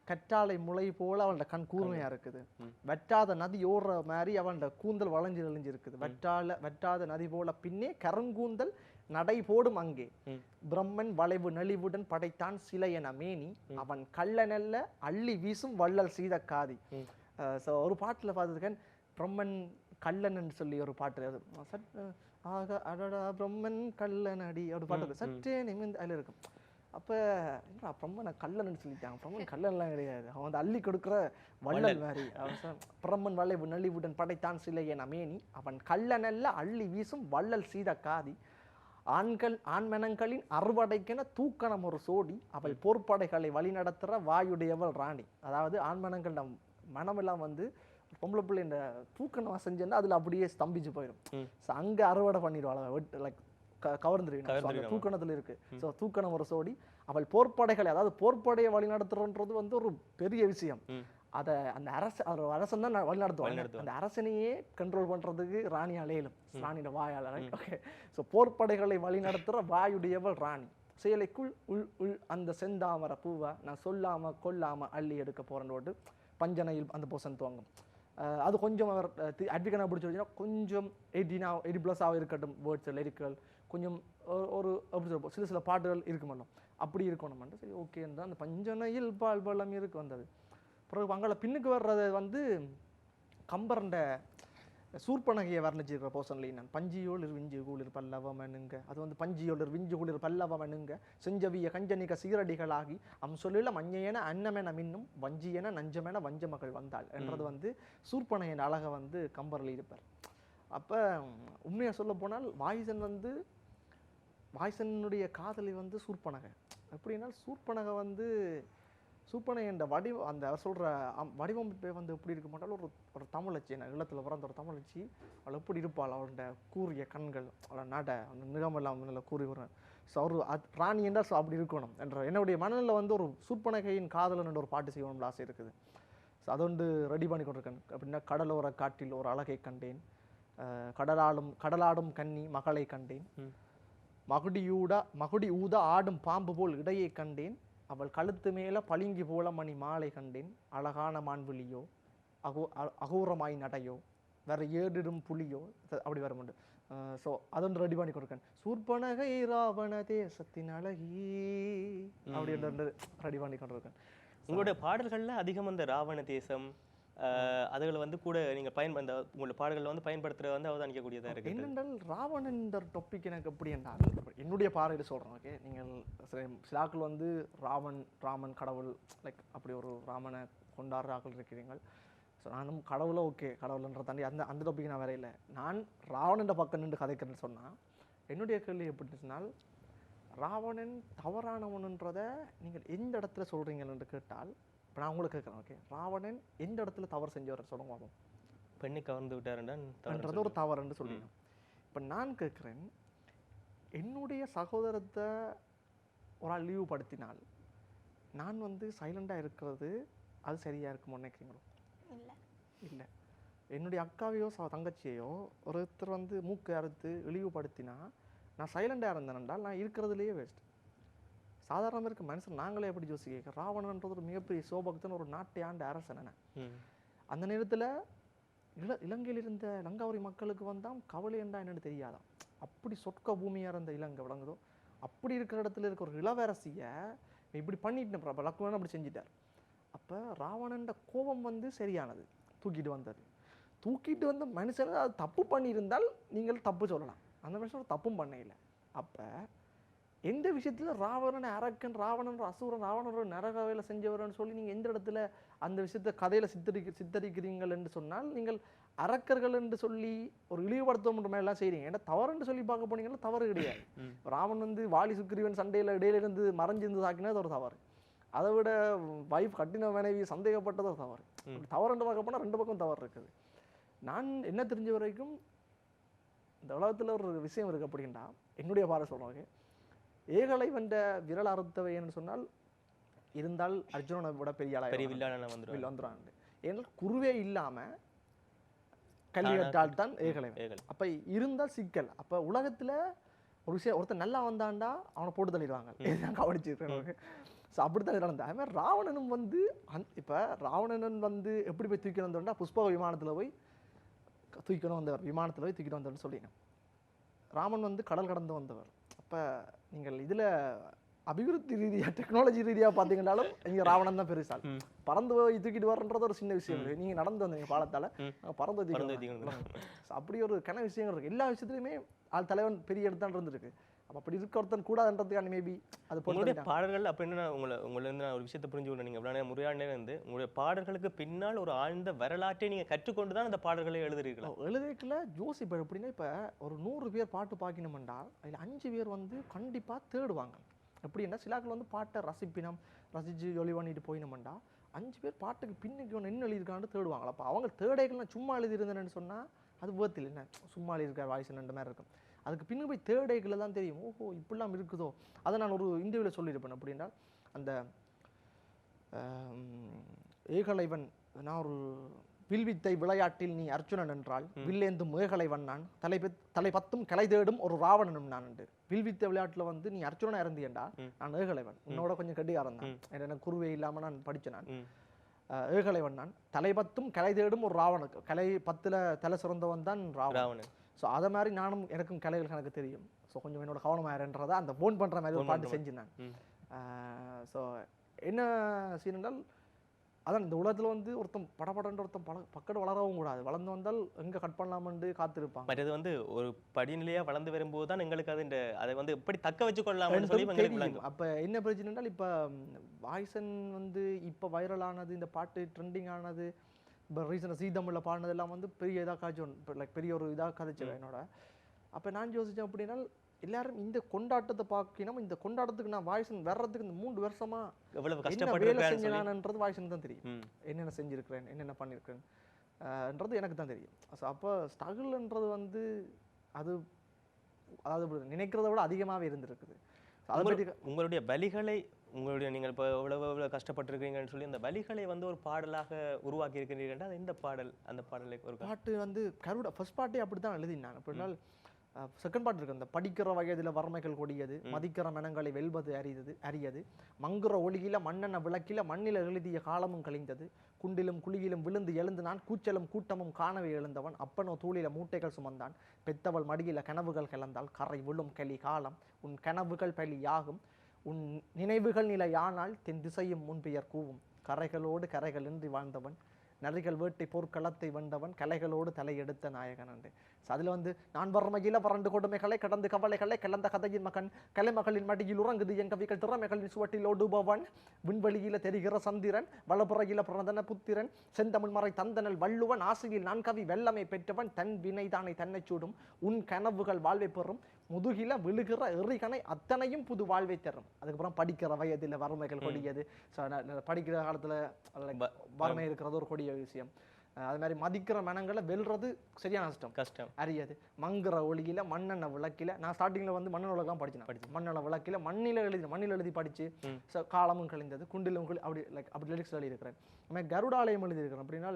கற்றாழை முளை போல அவளோட கண் கூர்மையா இருக்குது. வெட்டாத நதி ஓடுற மாதிரி அவளோட கூந்தல் வளைஞ்சு நெளிஞ்சிருக்குது. வெட்டாத நதி போல பின்னே கருங்கூந்தல் நடை போடும் அங்கே பிரம்மன் வளைவு நெளிவுடன் படைத்தான் சிலை என மேனி அவன் கள்ள நெல்ல அள்ளி வீசும் வள்ளல் சீத காதி. ஒரு பாட்டுல பார்த்துருக்கேன் பிரம்மன் கள்ளன் சொல்லி ஒரு பாட்டு ஆக அடடா பிரம்மன் கள்ளன் அடி அப்படி பாட்டு இருக்கு. சற்றே நிமிந்து அதில் இருக்கும். அப்போ என்ன பிரம்மனை கல்லன்னு சொல்லிட்டாங்க. பிரம்மன் கல்லன்லாம் கிடையாது அவன் வந்து அள்ளி கொடுக்குற வள்ளல் மாதிரி. அவன் பிரம்மன் வளைவு நெளிவுடன் படைத்தான் சிலை என மேனி அவன் கள்ளனல்ல அள்ளி வீசும் வள்ளல் சீத காதி ஆண்மனங்களின் அறுவடைக்கென தூக்கணம் ஒரு சோடி அவள் போர்ப்படைகளை வழிநடத்துகிற வாயுடையவள் ராணி. அதாவது ஆண்மனங்கள் நம் மனமெல்லாம் வந்து பொம்பளை பிள்ளை இந்த தூக்கணம் செஞ்சேன்னா அதில் அப்படியே ஸ்தம்பிச்சு போயிடும். ஸோ அங்கே அறுவடை பண்ணிடுவாள் லைக் கவர்ந்துருக்கணும் தூக்கணத்தில் இருக்கு. ஸோ தூக்கணம் ஒரு சோடி அவள் போர்ப்படைகளை அதாவது போர்ப்படையை வழிநடத்துறன்றது வந்து ஒரு பெரிய விஷயம். அதை அந்த அரசன் தான் வழிநடத்துவாங்க. அந்த அரசனையே கண்ட்ரோல் பண்றதுக்கு ராணி அலையிலும் ராணியோட வாயால். ஓகே ஸோ போர்ப்படைகளை வழிநடத்துகிற வாயுடையவள் ராணி செயலைக்குள் உள் உள் அந்த செந்தாமரை பூவை நான் சொல்லாம கொல்லாம அள்ளி எடுக்க போறேன்னு பஞ்சனையில் அந்த போசன் துவங்கும். அது கொஞ்சம் அவர் அட்விகனாக பிடிச்சி வச்சுன்னா கொஞ்சம் 80+ இருக்கட்டும் வேர்ட்ஸ் லிரிக்கல் கொஞ்சம் ஒரு எப்படி சொல்ல சில பாட்டுகள் இருக்க மாட்டோம் அப்படி இருக்கணும்ட்டு சரி ஓகேன்னு அந்த பஞ்சனையில் பால் பலம் இருக்கு வந்தது. பிறகு அங்கே பின்னுக்கு வர்றது வந்து கம்பரண்ட சூர்பனகையை வர்ணிச்சிருக்கிற போர்ஷன்லேயே நான் பஞ்சியோள் விஞ்சு குளிர் பல்லவமனுங்க அது வந்து பஞ்சியோள் விஞ்சு குளிர் பல்லவமனுங்க செஞ்சவிய கஞ்சனிக சீரடிகளாகி சொல்லில மஞ்சையென அன்னமென மின்னும் வஞ்சியென நஞ்சமென வஞ்ச மகள் வந்தாள் என்றது வந்து சூர்பனகையின் அழகை வந்து கம்பரில் இருப்பார். அப்போ உண்மையாக சொல்ல போனால் வாய்சனுடைய காதலி வந்து சூர்பனகை. எப்படின்னா சூர்பனகை வந்து சூப்பனை என்ற அந்த சொல்கிற வடிவமைப்பை வந்து எப்படி இருக்க மாட்டாலும் ஒரு தமிழச்சி இல்லத்தில் பிறந்த ஒரு தமிழச்சி அவள் எப்படி இருப்பாள் அவளோட கூறிய கண்கள் அவளோட நடை அந்த நிறமெல்லாம் நல்லா கூறி விடுறேன். ஸோ அவர் ராணி என்றால் ஸோ அப்படி இருக்கணும் என்ற என்னுடைய மனநில் வந்து ஒரு சூர்பனகையின் காதலன் என்ற ஒரு பாட்டு செய்யணும்னு ஆசை இருக்குது. ஸோ அதை வந்து ரெடி பண்ணி கொண்டிருக்கேன். அப்படின்னா கடலோர காட்டில் ஒரு அழகை கண்டேன் கடலாடும் கன்னி மகளை கண்டேன் மகுடி ஊத ஆடும் பாம்பு போல் இடையை கண்டேன் அவள் கழுத்து மேல பளிங்கி போல மணி மாலை கண்டேன் அழகான மான்விழியோ அகோரமாய் நடையோ வேற ஏடிடும் புலியோ அப்படி வர முடியும். ஸோ அதொன்று ரெடி பண்ணி கொடுக்கேன். சூர்பனகை ராவண தேசத்தின் அழகி அப்படி ரெடி பண்ணி கொண்டிருக்கேன். உங்களுடைய பாடல்கள்ல அதிகம் அந்த ராவண தேசம் அதுகளை வந்து கூட நீங்க உங்களோட பாடல்கள் வந்து பயன்படுத்துறது வந்து அவதானிக்கக்கூடியதா இருக்கு. என்னென்றால் ராவணன் டாபிக் எனக்கு எப்படி என்றால் என்னுடைய பார்வையில் சொல்றேன். ஓகே நீங்கள் சிலாக்கள் வந்து ராமன் கடவுள் லைக் அப்படி ஒரு ராமனை கொண்டாடுற ஆக்கள் இருக்கிறீர்கள். ஸோ நானும் கடவுளை ஓகே கடவுள்ன்ற தாண்டி அந்த டாபிக் நான் வரையில நான் ராவணன் பக்கம் நின்று கதைக்கிறேன்னு சொன்னால் என்னுடைய கேள்வி எப்படி சொன்னால் ராவணன் தவறானவன்ன்றதை நீங்கள் எந்த இடத்துல சொல்றீங்கன்னு கேட்டால் இப்போ நான் உங்களுக்கு கேட்குறேன், ஓகே, ராவணன் எந்த இடத்துல தவறு செஞ்சவர் சொல்லுங்க பார்ப்போம். பெண்ணை கவர்ந்து விட்டாருன்றது ஒரு தவறுன்னு சொல்லுங்க. இப்போ நான் கேட்குறேன், என்னுடைய சகோதரத்தை ஒரு ஆள் இழிவுபடுத்தினால் நான் வந்து சைலண்டாக இருக்கிறது அது சரியாக இருக்குமோ நினைக்கிறீங்களோ? இல்லை இல்லை. என்னுடைய அக்காவையோ தங்கச்சியையோ ஒருத்தர் வந்து மூக்கு அறுத்து இழிவுபடுத்தினா நான் சைலண்டாக இருந்தேன் என்றால் நான் இருக்கிறதுலையே வேஸ்ட். சாதாரணமாக இருக்க மனுஷன் நாங்களே எப்படி யோசிக்க, ராவணன்றது ஒரு மிகப்பெரிய சோபக்தன், ஒரு நாட்டை ஆண்ட அரசன். அந்த நேரத்தில் இலங்கையில் இருந்த லங்காவரி மக்களுக்கு வந்தால் கவலை என்றா என்னன்னு தெரியாதான். அப்படி சொற்க பூமியாக இருந்த இலங்கை விளங்குதோ, அப்படி இருக்கிற இடத்துல இருக்க ஒரு இளவரசியை இப்படி பண்ணிட்டு லக்ஷ்மணன் அப்படி செஞ்சிட்டார். அப்போ ராவணன் கோபம் வந்து சரியானது, தூக்கிட்டு வந்த மனுஷனை அது தப்பு பண்ணியிருந்தால் நீங்கள் தப்பு சொல்லலாம். அந்த மனுஷன் தப்பும் பண்ண இல்லை. அப்போ எந்த விஷயத்தில் ராவணன் அரக்கன், ராவணன் அசுரன், ராவணன் நரகவையில் செஞ்சவர்னு சொல்லி நீங்கள் எந்த இடத்துல அந்த விஷயத்தை கதையில் சித்தரிக்கிறீங்கள் என்று சொன்னால் நீங்கள் அரக்கர்கள் என்று சொல்லி ஒரு இழிவுபடுத்தும் மாதிரிலாம் செய்கிறீங்க. ஏன்னா தவறுன்னு சொல்லி பார்க்க போனீங்கன்னா தவறு கிடையாது. ராவன் வந்து வாலி சுக்ரீவன் சண்டையில் இடையிலிருந்து மறைஞ்சிருந்து தாக்கினது ஒரு தவறு. அதை விட வைஃப் கட்டின மனைவி சந்தேகப்பட்டது ஒரு தவறு. தவறுன்னு பார்க்க போனால் ரெண்டு பக்கம் தவறு இருக்குது. நான் என்ன தெரிஞ்ச வரைக்கும் இந்த உலகத்தில் ஒரு விஷயம் இருக்குது அப்படின்னா, என்னுடைய பார்வை சொல்கிறாங்க, ஏகலை வென்ற விரல் அறுத்தவை என்று சொன்னால் இருந்தால் அர்ஜுனனை விட பெரிய ஆளாக வந்துடுவான். ஏன்னால் குருவே இல்லாமல் கல்வி கற்றால் தான் ஏகலை. அப்போ இருந்தால் சிக்கல். அப்போ உலகத்தில் ஒரு விஷயம் ஒருத்தர் நல்லா வந்தாண்டா அவனை போட்டு தள்ளிடுவாங்க. நான் கவனிச்சிருக்கேன். ஸோ அப்படித்தான் நடந்தேன். அது மாதிரி ராவணனும் வந்து இப்போ ராவணன் வந்து எப்படி போய் தூக்கிட்டு வந்தோம்னா புஷ்பக விமானத்தில் போய் தூக்கிட்டு வந்தவர், விமானத்தில் போய் தூக்கிட்டு வந்தவர்னு சொல்லினேன். ராமன் வந்து கடல் கடந்து வந்தவர். அப்போ நீங்கள் இதில் அபிவிருத்தி ரீதியாக டெக்னாலஜி ரீதியாக பார்த்தீங்கன்னாலும் இங்கே ராவணன் தான் பெருசால். பறந்து போய் தூக்கிட்டு வரன்றது ஒரு சின்ன விஷயம். நீங்கள் நடந்து வந்தீங்க பாலத்தால், பறந்து தூக்கிட்டு அப்படி ஒரு கன விஷயங்கள் இருக்குது. எல்லா விஷயத்துலையுமே ஆள் தலைவன் பெரிய இடத்தான் இருந்திருக்கு. அப்போ அப்படி இருக்க ஒருத்தன் கூடாதுன்றதுக்கான மேபி அது உங்களுடைய பாடல்கள் அப்படின்னு உங்களை வந்து நான் ஒரு விஷயத்தை புரிஞ்சுக்கணும். நீங்கள் எவ்வளோ முறையான வந்து உங்களுடைய பாடல்களுக்கு பின்னால் ஒரு ஆழ்ந்த வரலாற்றை நீங்கள் கற்றுக்கொண்டு தான் அந்த பாடல்களை எழுதுறீங்களா? எழுதுறதுக்குள்ள யோசிப்பேன். எப்படின்னா இப்போ ஒரு 100 பேர் பாட்டு பார்க்கணுமெண்டா அதில் 5 பேர் வந்து கண்டிப்பாக தேடுவாங்க. எப்படின்னா சிலாக்கள் வந்து பாட்டை ரசித்து ஜொலி பண்ணிட்டு போயினோம்டா 5 பேர் பாட்டுக்கு பின்னுக்கு ஒன்று என்ன எழுதியிருக்கான்னு தேடுவாங்களா. அப்போ அவங்க தேடைகள் சும்மா எழுதியிருந்தேன்னு சொன்னால் அது வேர்த்தில் என்ன சும்மா எழுதியிருக்கார் வாய்ஸ் ரெண்டு மாதிரி இருக்கும். அதுக்கு பின்னு போய் தேடைகளை தான் தெரியும், ஓஹோ இப்படிலாம் இருக்குதோ. அதை நான் ஒரு இன்டர்வியூவில் சொல்லியிருப்பேன். அப்படின்னா அந்த ஏகலைவன், நான் ஒரு வில்வித்தை விளையாட்டில் நீ அர்ஜுனன் என்றால் வில்லேந்தும் ஏகலைவன் நான், தலை 10 கலை தேடும் ஒரு ராவணனும் நான் என்று. வில்வித்தை விளையாட்டில் வந்து நீ அர்ஜுனனா இருந்தியண்டா நான் ஏகலைவன், உன்னோட கொஞ்சம் கெட்டிகாரன் தான், எனக்கு குருவே இல்லாமல் நான் படித்தேன். நான் ஏகலைவன் நான், தலை 10 கலை தேடும் ஒரு ராவனுக்கு, கலை 10ல் தலை சிறந்தவன் தான் ராவணன். ஸோ அதை மாதிரி நானும் எனக்கும் கலைகள் எனக்கு தெரியும். ஸோ கொஞ்சம் என்னோட கவனமாயிருன்றதை அந்த ஃபோன் பண்ணுற மாதிரி ஒரு பாட்டு செஞ்சு நான். ஸோ என்ன சீன் என்றால் அதான் இந்த உலகத்தில் வந்து ஒருத்தன் படப்படன்ற ஒருத்தன் பக்கத்து வளரவும் கூடாது. வளர்ந்து வந்தால் எங்கே கட் பண்ணலாம்னு காத்திருப்பாங்க. பட் அது வந்து ஒரு படிநிலையாக வளர்ந்து வரும்போது தான் எங்களுக்கு அது அதை வந்து எப்படி தக்க வச்சு கொள்ளலாம்னு சொல்லி எங்களுக்கு. அப்போ என்ன பிரச்சனை என்றால் இப்போ வாய்ஸன் வந்து இப்போ வைரலானது, இந்த பாட்டு ட்ரெண்டிங் ஆனது, இப்போ ரீசனாக சீதமிழில் பாடினதெல்லாம் வந்து பெரிய இதாக காய்ச்சோம், லைக் பெரிய ஒரு இதாக கதைச்சேன் என்னோட. அப்போ நான் யோசித்தேன் அப்படின்னா எல்லாரும் இந்த கொண்டாட்டத்தை பார்க்கணும், இந்த கொண்டாட்டத்துக்கு நான் வாய்ஸன் வர்றதுக்கு இந்த 3 வருஷமா எவ்வளவு கஷ்டப்பட்டு வாய்ஸன் தான் தெரியும், என்னென்ன செஞ்சுருக்கிறேன் என்னென்ன பண்ணியிருக்கிறேன்ன்றது எனக்கு தான் தெரியும். ஸோ அப்போ ஸ்ட்ரகிள்ன்றது வந்து அது அதாவது நினைக்கிறத விட அதிகமாகவே இருந்திருக்குது. உங்களுடைய வலிகளை நீங்கள் இப்போ எவ்வளோ கஷ்டப்பட்டிருக்கீங்கன்னு சொல்லி அந்த வலிகளை வந்து ஒரு பாடலாக உருவாக்கி இருக்கிறீர்கள். அது இந்த பாடல், அந்த பாடலை ஒரு பாட்டு வந்து கருட ஃபர்ஸ்ட் பாட்டே அப்படி தான் எழுதினான். அப்படின்னா செகண்ட் பாட்டு இருக்கு, அந்த படிக்கிற வயதில் வறுமைகள் கொடியது, மதிக்கிற மனங்களை வெல்வது அரியது, மங்குற ஒளியில மண்ணெண்ண விளக்கில மண்ணில எழுதிய காலமும் கழிந்தது, குண்டிலும் குழியிலும் விழுந்து எழுந்து நான் கூச்சலும் கூட்டமும் காணவே எழுந்தவன், அப்பனோ தூளில மூட்டைகள் சுமந்தான், பெத்தவள் மடியில கனவுகள் கிளந்தால் கரை விழும் களி காலம், உன் கனவுகள் பலியாகும், உன் நினைவுகள் நிலையானால் தென் திசையும் முன்பெயர் கூவும், கரைகளோடு கரைகள் இன்றி வாழ்ந்தவன், நரிகள் வேட்டை போர்க்களத்தை வென்றவன், கலைகளோடு தலையெடுத்த நாயகன் என்று. அதில் வந்து நான் வறுமையில வறண்டு கொடுமைகளை கடந்து கவலைகளை கலந்த கதையின் மகன், கலைமகளின் மடியில் உறங்குது என் கவிகள் திறமைகளின் சுவட்டில் ஓடுபவன், விண்வெளியில தெரிகிற சந்திரன், வளப்புறையில பிறந்தன புத்திரன், செந்தமிழ் மறை தந்தனல் வள்ளுவன், ஆசையில் நான் கவி வெள்ளமை பெற்றவன், தன் வினை தானே தன்னை சூடும், உன் கனவுகள் வாழ்வை பெறும், முதுகில விழுகிற எறிகணை அத்தனையும் புது வாழ்வை தரும். அதுக்கப்புறம் படிக்கிற வயதில் வறுமைகள் கொடியது. படிக்கிற காலத்துல வறுமை இருக்கிறது ஒரு கொடிய விஷயம். அது மாதிரி மதிக்கிற மனங்களை வெல்றது சரியான கஷ்டம் அறியாது. மங்குற ஒளியில மண்ணெண்ணெய் விளக்கில நான் ஸ்டார்டிங்ல வந்து மண்ணெண்ணெய் விளக்கு படிச்சேன். மண்ணெண்ணெய் விளக்கில மண்ணில எழுதி படிச்சு காலமும் கழிந்தது குண்டிலும் அப்படி அப்படி லிரிக்ஸ் எழுதி இருக்கிறேன். கருடாலயம் எழுதி இருக்கிறேன். அப்படின்னா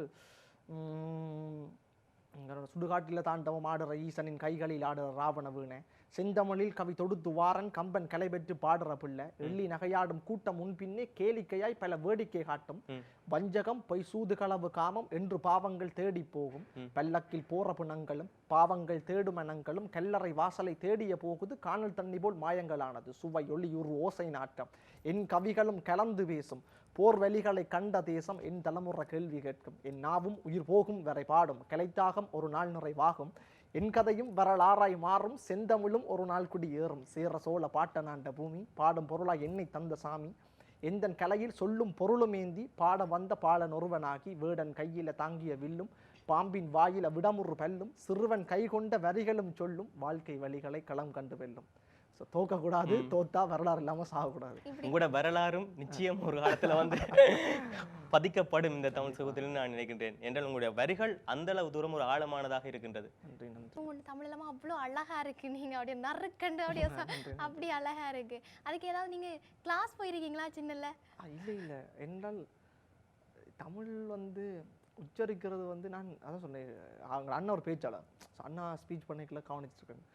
சுடுகாட்டில தாண்டவம் ஆடுற ஈசனின் கைகளில் ஆடுற ராவண வீணை, செந்தமிழில் கவி தொடுத்து வாரன் கம்பன் கலை பெற்று பாடுற பிள்ளை, எள்ளி நகையாடும் கூட்டம் முன்பின்னே கேளிக்கையாய் பல வேடிக்கை காட்டும், வஞ்சகம் பொய் சூது களவு காமம் என்று பாவங்கள் தேடி போகும், பல்லக்கில் போற பிணங்களும் பாவங்கள் தேடும் மனங்களும் கல்லறை வாசலை தேடிய போகுது, காணல் தண்ணி போல் மாயங்களானது சுவை ஒளியுறு ஓசை நாட்டம், என் கவிகளும் கலந்து பேசும் போர் வலிகளை கண்ட தேசம், என் தலைமுறை கேள்வி கேட்கும், என் நாவும் உயிர் போகும் வரை பாடும், கலைத்தாகம் ஒரு நாள் நிறைவாகும், என் கதையும் வரலாறாய் மாறும், செந்தமிழும் ஒரு நாள் குடி ஏறும், சேர சோழ பாட்டனாண்ட பூமி பாடும் பொருளாய் என்னை தந்த சாமி, எந்தன் கலையில் சொல்லும் பொருளுமேந்தி பாட வந்த பாலன் ஒருவனாகி, வேடன் கையில தாங்கிய வில்லும் பாம்பின் வாயில விடமுறு பல்லும், சிறுவன் கை கொண்ட வரிகளும் சொல்லும், வாழ்க்கை வழிகளை களம் கண்டு வெல்லும். தோக்கக்கூடாது, தோத்தா வரலாறு இல்லாம சாகக்கூடாது. உங்களோட வரலாறும் நிச்சயம் ஒரு காலத்துல வந்து பதிக்கப்படும் இந்த தமிழ் சமூகத்தில் நான் நினைக்கின்றேன். என்றால் உங்களுடைய வரிகள் அந்த அளவு தூரம் ஒரு ஆழமானதாக இருக்கின்றது. தமிழ் இல்லாம அவ்வளோ அழகா இருக்கு. நீங்க அப்படியே நறுக்கண்டு அப்படியே அப்படி அழகா இருக்கு. அதுக்கு ஏதாவது நீங்க கிளாஸ் போயிருக்கீங்களா சின்னல? இல்ல என்றால் தமிழ் வந்து உச்சரிக்கிறது வந்து நான் அதான் சொன்னேன். அவங்க அண்ணா ஒரு பேச்சாளர், அண்ணா ஸ்பீச் பண்ணிக்கல கவனிச்சிருக்கேன்.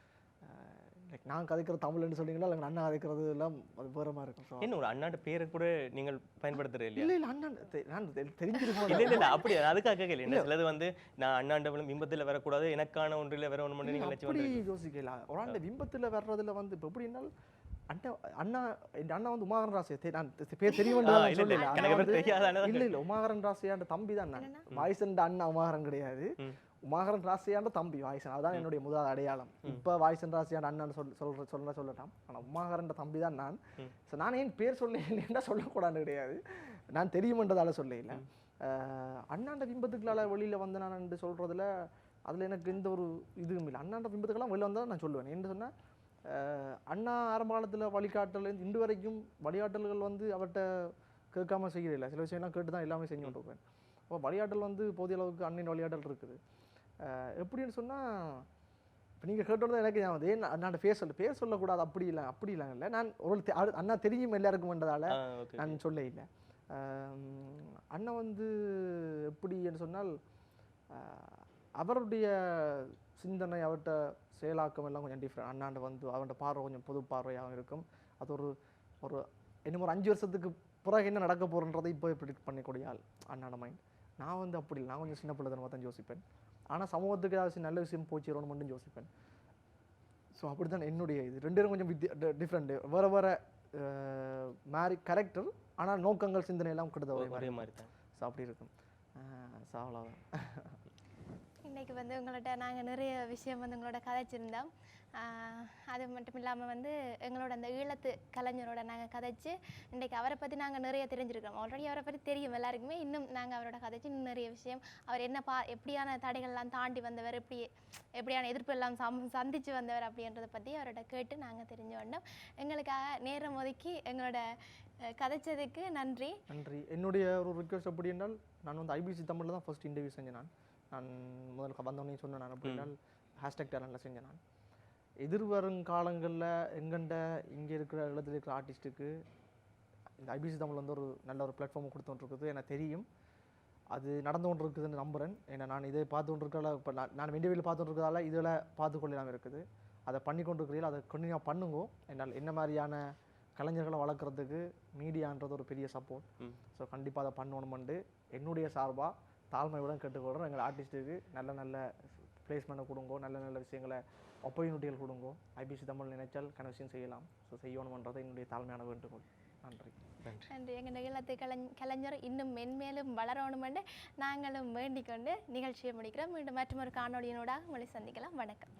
நான் கதைக்கிற தமிழ்னு சொன்னீங்கன்னா இல்லை அண்ணா கதைக்கிறது எல்லாம் அது வேற மாதிரி இருக்கும். என்ன ஒரு அண்ணாட்ட பேரை கூட நீங்கள் பயன்படுத்துறது இல்லையா? இல்லை அண்ணா நான் தெரிஞ்சிருக்கோம். இல்லை அப்படி அதுக்காக கேட்கல. என்ன சிலது வந்து நான் அண்ணாண்ட பிம்பத்தில் வரக்கூடாது, எனக்கான ஒன்றில் வேற ஒன்று மட்டும் நீங்கள் அப்படி யோசிக்கலாம். ஒரு ஆண்ட பிம்பத்தில் வர்றதுல வந்து இப்போ எப்படின்னா அண்ணா வந்து உமாகரன் ராசி நான் பேர் தெரியும். இல்லை உமாகரன் ராசியாண்ட தம்பி தான் நான். வாய்ஸன் அண்ணா உமாகரன் கிடையாது. உமாகரன் ராசியாண்ட தம்பி வாய்ஸன், அதுதான் என்னுடைய முதல் அடையாளம். இப்போ வாய்ஸன் ராசியாண்ட அண்ணன் சொல்லட்டாம். ஆனால் உமாகரன் தம்பி தான் நான். ஸோ நான் ஏன் பேர் சொல்ல சொல்லக்கூடாது கிடையாது, நான் தெரியுமென்றதால சொல்ல இல்லை. அண்ணாண்ட பிம்பத்துக்களால் வெளியில் வந்து நான் சொல்றதுல அதில் எனக்கு எந்த ஒரு இதுவும் இல்லை. அண்ணாண்ட பிம்பத்துக்கெல்லாம் வெளில வந்தால் நான் சொல்லுவேன். என்ன சொன்னால் அண்ணா ஆரம்ப காலத்தில் வழிகாட்டல் இன்று வரைக்கும் வழிகாட்டல்கள் வந்து அவர்கிட்ட கேட்காம செய்கிறதில்லை. சில விஷயம்லாம் கேட்டு தான் எல்லாமே செஞ்சு கொண்டு இருப்பேன். அப்போ வழிகாட்டல் வந்து போதிய அளவுக்கு அண்ணன் வழிகாட்டல் இருக்குது. எப்படின்னு சொன்னால் இப்போ நீங்கள் கேட்டோன்னு தான் எனக்கு ஞாபகம். ஏன் அண்ணாண்ட பேர் சொல்லக்கூடாது அப்படி இல்லை. நான் ஒரு அண்ணா தெரியும் எல்லாருக்கும்ன்றதால நான் சொல்ல இல்லை. அண்ணன் வந்து எப்படின்னு சொன்னால் அவருடைய சிந்தனை அவர்கிட்ட செயலாக்கம் எல்லாம் கொஞ்சம் டிஃப்ரெண்ட். அண்ணாண்ட வந்து அவன்கிட்ட பார்வை கொஞ்சம் பொது பார்வையாகவும் இருக்கும். அது ஒரு இன்னும் ஒரு 5 வருஷத்துக்கு பிறகு என்ன நடக்க போகிறன்றதை இப்போ ப்ரிடிக்ட் பண்ணக்கூடிய ஆள் அண்ணாண்ட மைண்ட். நான் வந்து அப்படி இல்லை. நான் கொஞ்சம் சின்ன பிள்ளை தனமாக தான் யோசிப்பேன். ஆனால் சமூகத்துக்கு ஏதாச்சும் நல்ல விஷயம் போச்சிடணும்னு மட்டும் யோசிப்பேன். ஸோ அப்படி தான் என்னுடைய இது. 2 பேரும் கொஞ்சம் டிஃப்ரெண்ட்டு, வேறு மாதிரி கேரக்டர், ஆனால் நோக்கங்கள் சிந்தனை எல்லாம் கிட்டத்தட்ட ஒரே மாதிரி தான். ஸோ அப்படி இருக்கும். ஸோ அவ்வளோதான். இன்றைக்கி வந்து உங்கள்கிட்ட நாங்கள் நிறைய விஷயம் வந்து உங்களோட கதைச்சிருந்தோம். அது மட்டும் இல்லாமல் வந்து எங்களோட அந்த ஈழத்து கலைஞரோட நாங்கள் கதைச்சு இன்றைக்கி அவரை பற்றி நாங்கள் நிறைய தெரிஞ்சிருக்கோம். ஆல்ரெடி அவரை பற்றி தெரியும் எல்லாருக்குமே. இன்னும் நாங்கள் அவரோட கதைச்சு இன்னும் நிறைய விஷயம், அவர் என்ன எப்படியான தடைகள்லாம் தாண்டி வந்தவர், எப்படியான எதிர்ப்பு எல்லாம் சந்தித்து வந்தவர் அப்படின்றத பற்றி அவரோட கேட்டு நாங்கள் தெரிஞ்சு வந்தோம். எங்களுக்காக நேரம் ஒதுக்கி எங்களோட கதைச்சதுக்கு நன்றி. என்னுடைய ஒரு ரிக்வெஸ்ட் அப்படி என்றால், நான் வந்து ஐபிசி தமிழில் தான் ஃபர்ஸ்ட் இன்டர்வியூ செஞ்சேன். நான் முதல்ல வந்தோடனே சொன்னேன். நான் அப்படின்னா #டேலண்டில் செஞ்சேன். நான் எதிர்வரும் காலங்களில் எங்கண்ட இங்கே இருக்கிற இடத்துல இருக்கிற ஆர்டிஸ்ட்டுக்கு இந்த ஐபிசி தமிழ் வந்து ஒரு நல்ல ஒரு பிளாட்ஃபார்மை கொடுத்துட்டு எனக்கு தெரியும். அது நடந்து கொண்டு இருக்குதுன்னு நம்புகிறேன். ஏன்னா நான் இதை பார்த்து கொண்டு இருக்கிறதால, இப்போ நான் இன்டர்வியூவில் பார்த்துட்டு இருக்கிறதால இதில் பார்த்துக்கொள்ளலாம் இருக்குது. அதை பண்ணி கொண்டு இருக்கிறீங்களா, அதை கண்டினியூ பண்ணுங்க. என்னால் என்ன மாதிரியான கலைஞர்களை வளர்க்குறதுக்கு மீடியான்றது ஒரு பெரிய சப்போர்ட். ஸோ கண்டிப்பாக அதை பண்ணணுமெண்டு என்னுடைய சார்பாக தாழ்மையுடன் கேட்டுக்கொள்கிறோம். எங்கள் ஆர்டிஸ்ட்டுக்கு நல்ல பிளேஸ்மெண்ட்டை கொடுங்கோ, நல்ல விஷயங்களை ஆப்பர்ச்சுனிட்டிகள் கொடுங்கோ. ஐபிசி தமிழ் நினைச்சால் கனெக்ஷன் செய்யலாம். ஸோ செய்யணுமன்றது என்னுடைய தாழ்மையான வேண்டுகோள். நன்றி. எங்கள் நிகழ்த்து கலைஞர் இன்னும் மென்மேலும் வளரணுமென்று நாங்களும் வேண்டிக் கொண்டு நிகழ்ச்சியை முடிக்கிறோம். மீண்டும் மற்றொரு காணொலியினோடாக உங்களை சந்திக்கலாம். வணக்கம்.